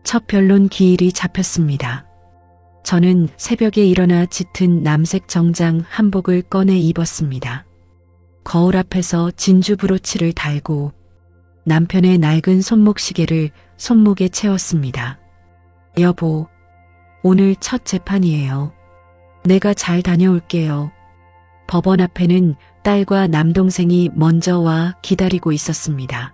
A: 첫 변론 기일이 잡혔습니다. 저는 새벽에 일어나 짙은 남색 정장 한복을 꺼내 입었습니다. 거울 앞에서 진주 브로치를 달고 남편의 낡은 손목 시계를 손목에 채웠습니다. 여보, 오늘 첫 재판이에요. 내가 잘 다녀올게요. 법원 앞에는 딸과 남동생이 먼저 와 기다리고 있었습니다.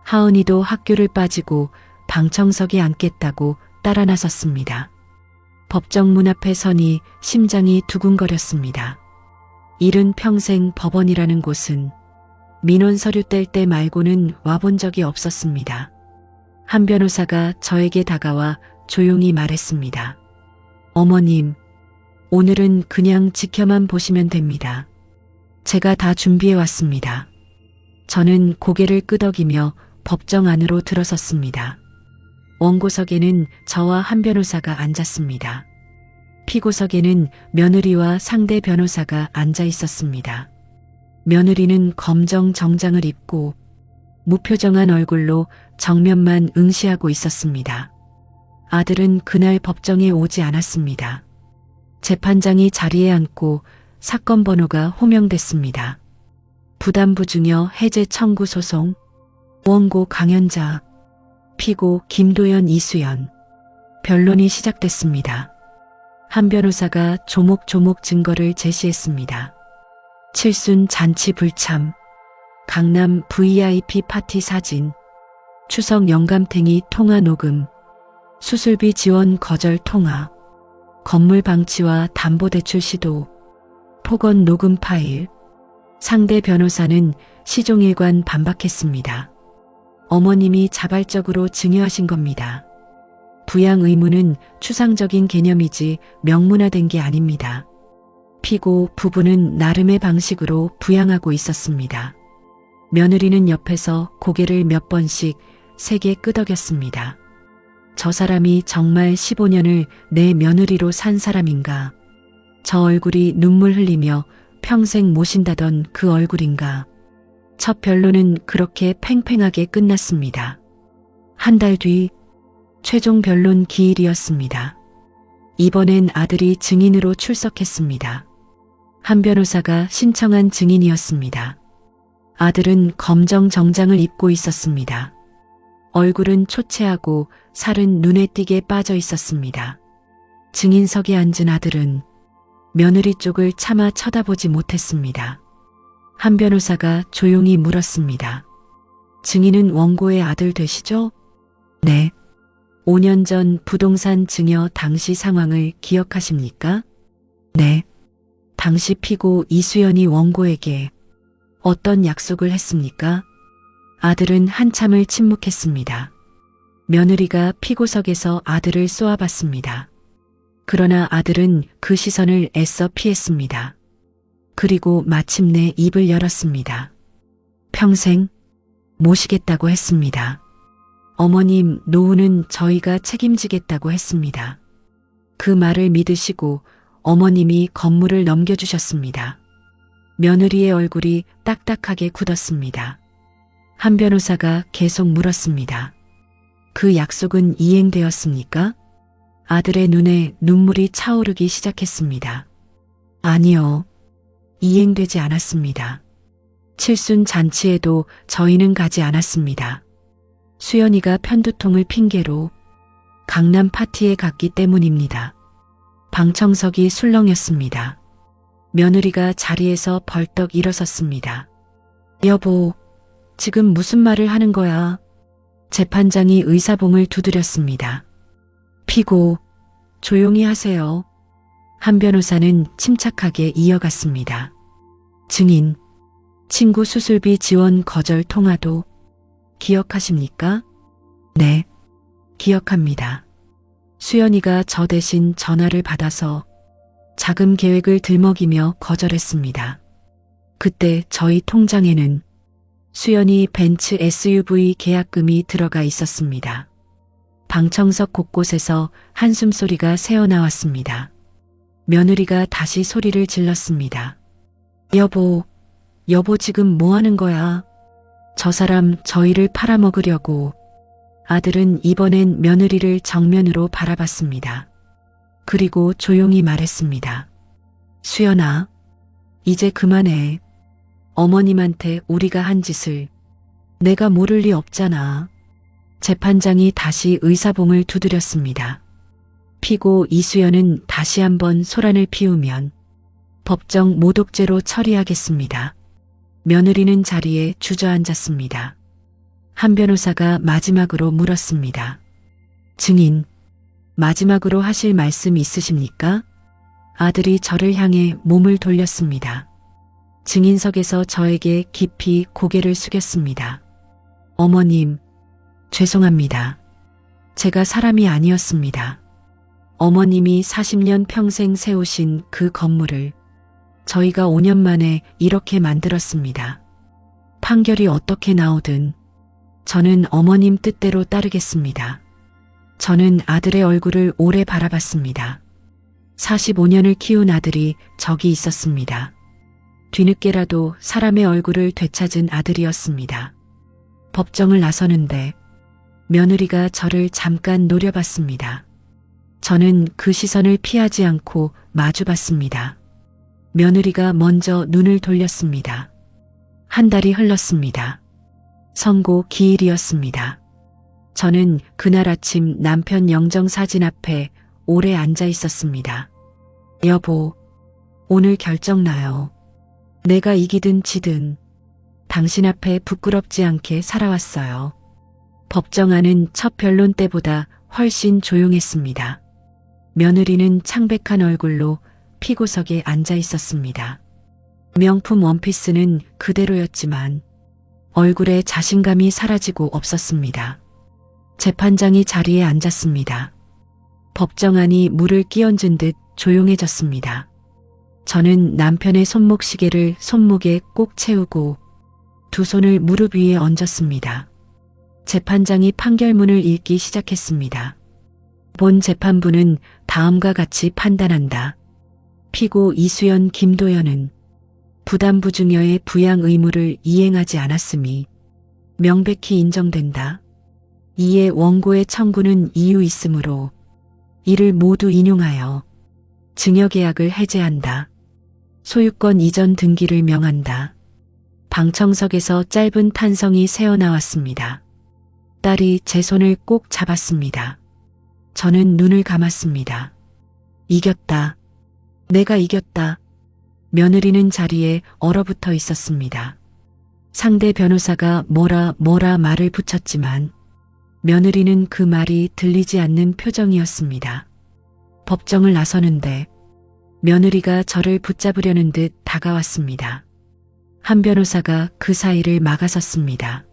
A: 하은이도 학교를 빠지고 방청석에 앉겠다고 따라 나섰습니다. 법정 문 앞에 서니 심장이 두근거렸습니다. 일은 평생 법원이라는 곳은 민원 서류 뗄 때 말고는 와본 적이 없었습니다. 한 변호사가 저에게 다가와 조용히 말했습니다. 어머님, 오늘은 그냥 지켜만 보시면 됩니다. 제가 다 준비해 왔습니다. 저는 고개를 끄덕이며 법정 안으로 들어섰습니다. 원고석에는 저와 한 변호사가 앉았습니다. 피고석에는 며느리와 상대 변호사가 앉아 있었습니다. 며느리는 검정 정장을 입고 무표정한 얼굴로 정면만 응시하고 있었습니다. 아들은 그날 법정에 오지 않았습니다. 재판장이 자리에 앉고 사건 번호가 호명됐습니다. 부담부 증여 해제 청구 소송, 원고 강연자, 피고 김도연 이수연. 변론이 시작됐습니다. 한 변호사가 조목조목 증거를 제시했습니다. 칠순 잔치 불참, 강남 VIP 파티 사진, 추석 영감탱이 통화 녹음, 수술비 지원 거절 통화, 건물 방치와 담보대출 시도, 폭언 녹음 파일. 상대 변호사는 시종일관 반박했습니다. 어머님이 자발적으로 증여하신 겁니다. 부양 의무는 추상적인 개념이지 명문화된 게 아닙니다. 피고 부부는 나름의 방식으로 부양하고 있었습니다. 며느리는 옆에서 고개를 몇 번씩 세게 끄덕였습니다. 저 사람이 정말 15년을 내 며느리로 산 사람인가? 저 얼굴이 눈물 흘리며 평생 모신다던 그 얼굴인가? 첫 변론은 그렇게 팽팽하게 끝났습니다. 한 달 뒤 최종 변론 기일이었습니다. 이번엔 아들이 증인으로 출석했습니다. 한 변호사가 신청한 증인이었습니다. 아들은 검정 정장을 입고 있었습니다. 얼굴은 초췌하고 살은 눈에 띄게 빠져 있었습니다. 증인석에 앉은 아들은 며느리 쪽을 차마 쳐다보지 못했습니다. 한 변호사가 조용히 물었습니다. 증인은 원고의 아들 되시죠? 네. 5년 전 부동산 증여 당시 상황을 기억하십니까? 네. 당시 피고 이수연이 원고에게 어떤 약속을 했습니까? 아들은 한참을 침묵했습니다. 며느리가 피고석에서 아들을 쏘아봤습니다. 그러나 아들은 그 시선을 애써 피했습니다. 그리고 마침내 입을 열었습니다. 평생 모시겠다고 했습니다. 어머님 노후는 저희가 책임지겠다고 했습니다. 그 말을 믿으시고 어머님이 건물을 넘겨주셨습니다. 며느리의 얼굴이 딱딱하게 굳었습니다. 한 변호사가 계속 물었습니다. 그 약속은 이행되었습니까? 아들의 눈에 눈물이 차오르기 시작했습니다. 아니요. 이행되지 않았습니다. 칠순 잔치에도 저희는 가지 않았습니다. 수연이가 편두통을 핑계로 강남 파티에 갔기 때문입니다. 방청석이 술렁였습니다. 며느리가 자리에서 벌떡 일어섰습니다. 여보, 지금 무슨 말을 하는 거야? 재판장이 의사봉을 두드렸습니다. 피고, 조용히 하세요. 한 변호사는 침착하게 이어갔습니다. 증인, 친구 수술비 지원 거절 통화도 기억하십니까? 네, 기억합니다. 수연이가 저 대신 전화를 받아서 자금 계획을 들먹이며 거절했습니다. 그때 저희 통장에는 수연이 벤츠 SUV 계약금이 들어가 있었습니다. 방청석 곳곳에서 한숨소리가 새어나왔습니다. 며느리가 다시 소리를 질렀습니다. 여보, 여보 지금 뭐 하는 거야? 저 사람 저희를 팔아먹으려고. 아들은 이번엔 며느리를 정면으로 바라봤습니다. 그리고 조용히 말했습니다. 수연아, 이제 그만해. 어머님한테 우리가 한 짓을 내가 모를 리 없잖아. 재판장이 다시 의사봉을 두드렸습니다. 피고 이수연은 다시 한번 소란을 피우면 법정 모독죄로 처리하겠습니다. 며느리는 자리에 주저앉았습니다. 한 변호사가 마지막으로 물었습니다. 증인, 마지막으로 하실 말씀 있으십니까? 아들이 저를 향해 몸을 돌렸습니다. 증인석에서 저에게 깊이 고개를 숙였습니다. 어머님, 죄송합니다. 제가 사람이 아니었습니다. 어머님이 40년 평생 세우신 그 건물을 저희가 5년 만에 이렇게 만들었습니다. 판결이 어떻게 나오든 저는 어머님 뜻대로 따르겠습니다. 저는 아들의 얼굴을 오래 바라봤습니다. 45년을 키운 아들이 저기 있었습니다. 뒤늦게라도 사람의 얼굴을 되찾은 아들이었습니다. 법정을 나서는데 며느리가 저를 잠깐 노려봤습니다. 저는 그 시선을 피하지 않고 마주봤습니다. 며느리가 먼저 눈을 돌렸습니다. 한 달이 흘렀습니다. 선고 기일이었습니다. 저는 그날 아침 남편 영정사진 앞에 오래 앉아 있었습니다. 여보, 오늘 결정 나요. 내가 이기든 지든 당신 앞에 부끄럽지 않게 살아왔어요. 법정 안은 첫 변론 때보다 훨씬 조용했습니다. 며느리는 창백한 얼굴로 피고석에 앉아 있었습니다. 명품 원피스는 그대로였지만 얼굴에 자신감이 사라지고 없었습니다. 재판장이 자리에 앉았습니다. 법정안이 물을 끼얹은 듯 조용해졌습니다. 저는 남편의 손목시계를 손목에 꼭 채우고 두 손을 무릎 위에 얹었습니다. 재판장이 판결문을 읽기 시작했습니다. 본 재판부는 다음과 같이 판단한다. 피고 이수연 김도연은 부담부중여의 부양 의무를 이행하지 않았음이 명백히 인정된다. 이에 원고의 청구는 이유 있으므로 이를 모두 인용하여 증여계약을 해제한다. 소유권 이전 등기를 명한다. 방청석에서 짧은 탄성이 새어나왔습니다. 딸이 제 손을 꼭 잡았습니다. 저는 눈을 감았습니다. 이겼다. 내가 이겼다. 며느리는 자리에 얼어붙어 있었습니다. 상대 변호사가 뭐라 말을 붙였지만 며느리는 그 말이 들리지 않는 표정이었습니다. 법정을 나서는데 며느리가 저를 붙잡으려는 듯 다가왔습니다. 한 변호사가 그 사이를 막아섰습니다.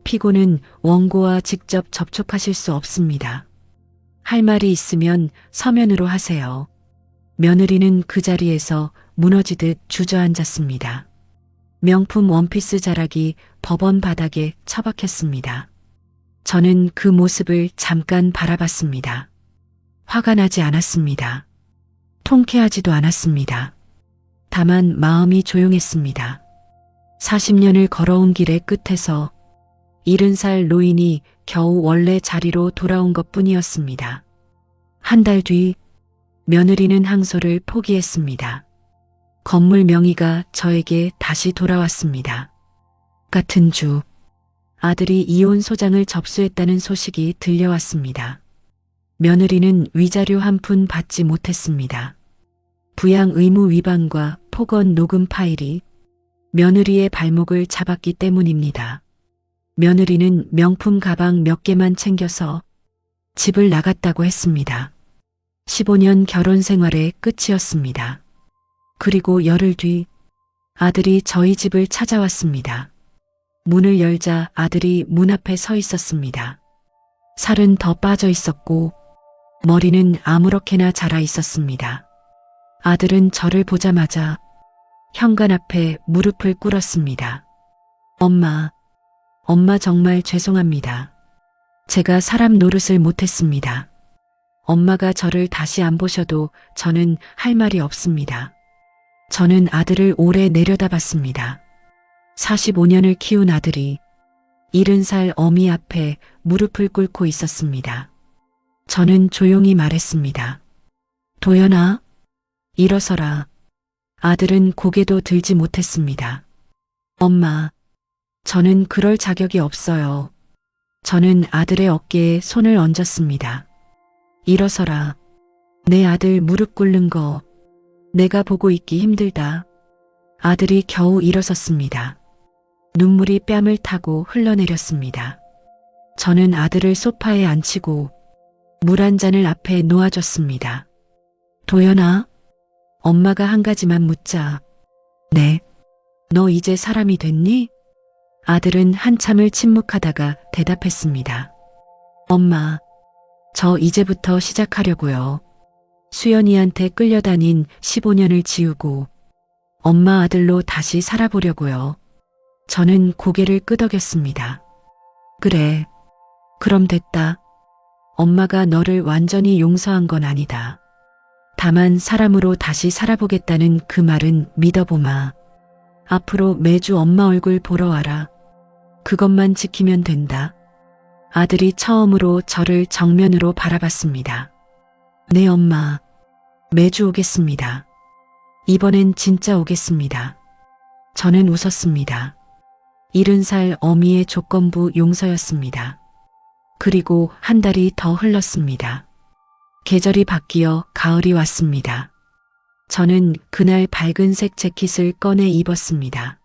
A: 피고는 원고와 직접 접촉하실 수 없습니다. 할 말이 있으면 서면으로 하세요. 며느리는 그 자리에서 무너지듯 주저앉았습니다. 명품 원피스 자락이 법원 바닥에 처박혔습니다. 저는 그 모습을 잠깐 바라봤습니다. 화가 나지 않았습니다. 통쾌하지도 않았습니다. 다만 마음이 조용했습니다. 40년을 걸어온 길의 끝에서 70살 노인이 겨우 원래 자리로 돌아온 것뿐이었습니다. 한 달 뒤 며느리는 항소를 포기했습니다. 건물 명의가 저에게 다시 돌아왔습니다. 같은 주 아들이 이혼 소장을 접수했다는 소식이 들려왔습니다. 며느리는 위자료 한 푼 받지 못했습니다. 부양 의무 위반과 폭언 녹음 파일이 며느리의 발목을 잡았기 때문입니다. 며느리는 명품 가방 몇 개만 챙겨서 집을 나갔다고 했습니다. 15년 결혼 생활의 끝이었습니다. 그리고 열흘 뒤 아들이 저희 집을 찾아왔습니다. 문을 열자 아들이 문 앞에 서 있었습니다. 살은 더 빠져 있었고 머리는 아무렇게나 자라 있었습니다. 아들은 저를 보자마자 현관 앞에 무릎을 꿇었습니다. 엄마 정말 죄송합니다. 제가 사람 노릇을 못했습니다. 엄마가 저를 다시 안 보셔도 저는 할 말이 없습니다. 저는 아들을 오래 내려다봤습니다. 45년을 키운 아들이 70살 어미 앞에 무릎을 꿇고 있었습니다. 저는 조용히 말했습니다. 도연아, 일어서라. 아들은 고개도 들지 못했습니다. 엄마, 저는 그럴 자격이 없어요. 저는 아들의 어깨에 손을 얹었습니다. 일어서라. 내 아들 무릎 꿇는 거 내가 보고 있기 힘들다. 아들이 겨우 일어섰습니다. 눈물이 뺨을 타고 흘러내렸습니다. 저는 아들을 소파에 앉히고 물 한 잔을 앞에 놓아줬습니다. 도연아, 엄마가 한 가지만 묻자. 네. 너 이제 사람이 됐니? 아들은 한참을 침묵하다가 대답했습니다. 엄마, 저 이제부터 시작하려고요. 수연이한테 끌려다닌 15년을 지우고 엄마 아들로 다시 살아보려고요. 저는 고개를 끄덕였습니다. 그래, 그럼 됐다. 엄마가 너를 완전히 용서한 건 아니다. 다만 사람으로 다시 살아보겠다는 그 말은 믿어보마. 앞으로 매주 엄마 얼굴 보러 와라. 그것만 지키면 된다. 아들이 처음으로 저를 정면으로 바라봤습니다. 네, 엄마. 매주 오겠습니다. 이번엔 진짜 오겠습니다. 저는 웃었습니다. 70살 어미의 조건부 용서였습니다. 그리고 한 달이 더 흘렀습니다. 계절이 바뀌어 가을이 왔습니다. 저는 그날 밝은색 재킷을 꺼내 입었습니다.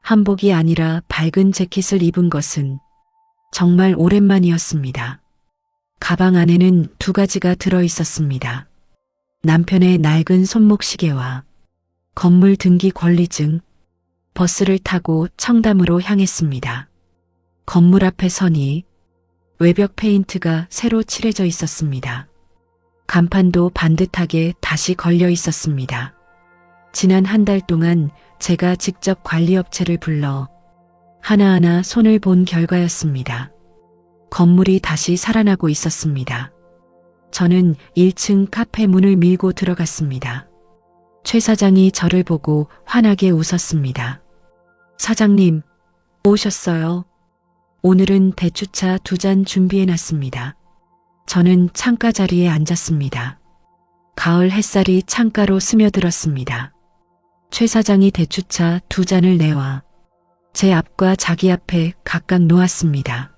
A: 한복이 아니라 밝은 재킷을 입은 것은 정말 오랜만이었습니다. 가방 안에는 2가지가 들어 있었습니다. 남편의 낡은 손목시계와 건물 등기 권리증. 버스를 타고 청담으로 향했습니다. 건물 앞에 서니 외벽 페인트가 새로 칠해져 있었습니다. 간판도 반듯하게 다시 걸려 있었습니다. 지난 한 달 동안 제가 직접 관리업체를 불러 하나하나 손을 본 결과였습니다. 건물이 다시 살아나고 있었습니다. 저는 1층 카페 문을 밀고 들어갔습니다. 최 사장이 저를 보고 환하게 웃었습니다. 사장님, 오셨어요. 오늘은 대추차 2잔 준비해놨습니다. 저는 창가 자리에 앉았습니다. 가을 햇살이 창가로 스며들었습니다. 최 사장이 대추차 2잔을 내와 제 앞과 자기 앞에 각각 놓았습니다.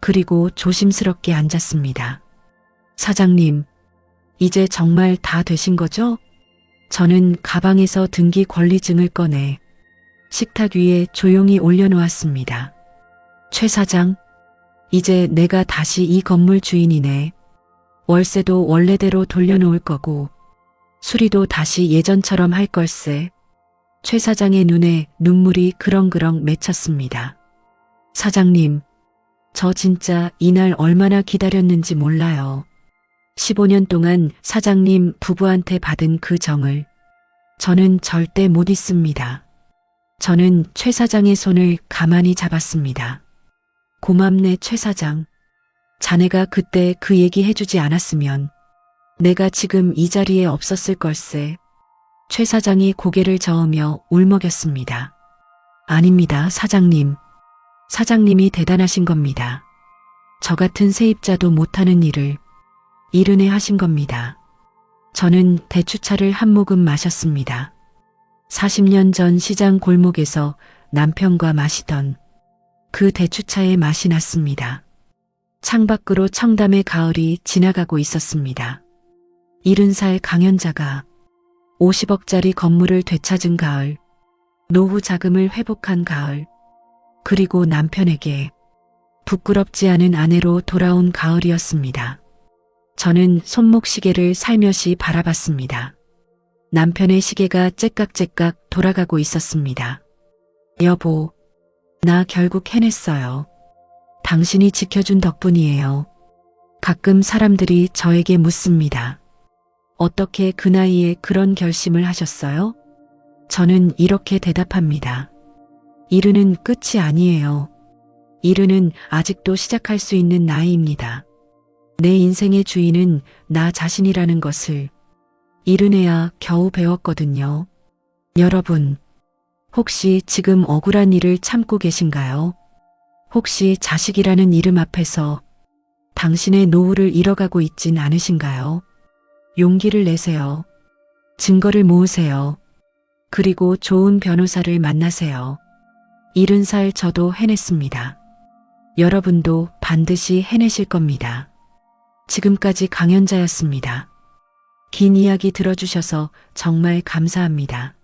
A: 그리고 조심스럽게 앉았습니다. 사장님, 이제 정말 다 되신 거죠? 저는 가방에서 등기 권리증을 꺼내 식탁 위에 조용히 올려놓았습니다. 최 사장, 이제 내가 다시 이 건물 주인이네. 월세도 원래대로 돌려놓을 거고 수리도 다시 예전처럼 할 걸세. 최 사장의 눈에 눈물이 그렁그렁 맺혔습니다. 사장님, 저 진짜 이날 얼마나 기다렸는지 몰라요. 15년 동안 사장님 부부한테 받은 그 정을 저는 절대 못 잊습니다. 저는 최 사장의 손을 가만히 잡았습니다. 고맙네, 최 사장. 자네가 그때 그 얘기 해주지 않았으면 내가 지금 이 자리에 없었을 걸세. 최 사장이 고개를 저으며 울먹였습니다. 아닙니다, 사장님. 사장님이 대단하신 겁니다. 저 같은 세입자도 못하는 일을 이른해 하신 겁니다. 저는 대추차를 한 모금 마셨습니다. 40년 전 시장 골목에서 남편과 마시던 그 대추차의 맛이 났습니다. 창밖으로 청담의 가을이 지나가고 있었습니다. 70살 강연자가 50억짜리 건물을 되찾은 가을, 노후 자금을 회복한 가을, 그리고 남편에게 부끄럽지 않은 아내로 돌아온 가을이었습니다. 저는 손목시계를 살며시 바라봤습니다. 남편의 시계가 째깍째깍 돌아가고 있었습니다. 여보, 나 결국 해냈어요. 당신이 지켜준 덕분이에요. 가끔 사람들이 저에게 묻습니다. 어떻게 그 나이에 그런 결심을 하셨어요? 저는 이렇게 대답합니다. 일은 끝이 아니에요. 일은 아직도 시작할 수 있는 나이입니다. 내 인생의 주인은 나 자신이라는 것을 이른해야 겨우 배웠거든요. 여러분, 혹시 지금 억울한 일을 참고 계신가요? 혹시 자식이라는 이름 앞에서 당신의 노후를 잃어가고 있진 않으신가요? 용기를 내세요. 증거를 모으세요. 그리고 좋은 변호사를 만나세요. 70살 저도 해냈습니다. 여러분도 반드시 해내실 겁니다. 지금까지 강연자였습니다. 긴 이야기 들어주셔서 정말 감사합니다.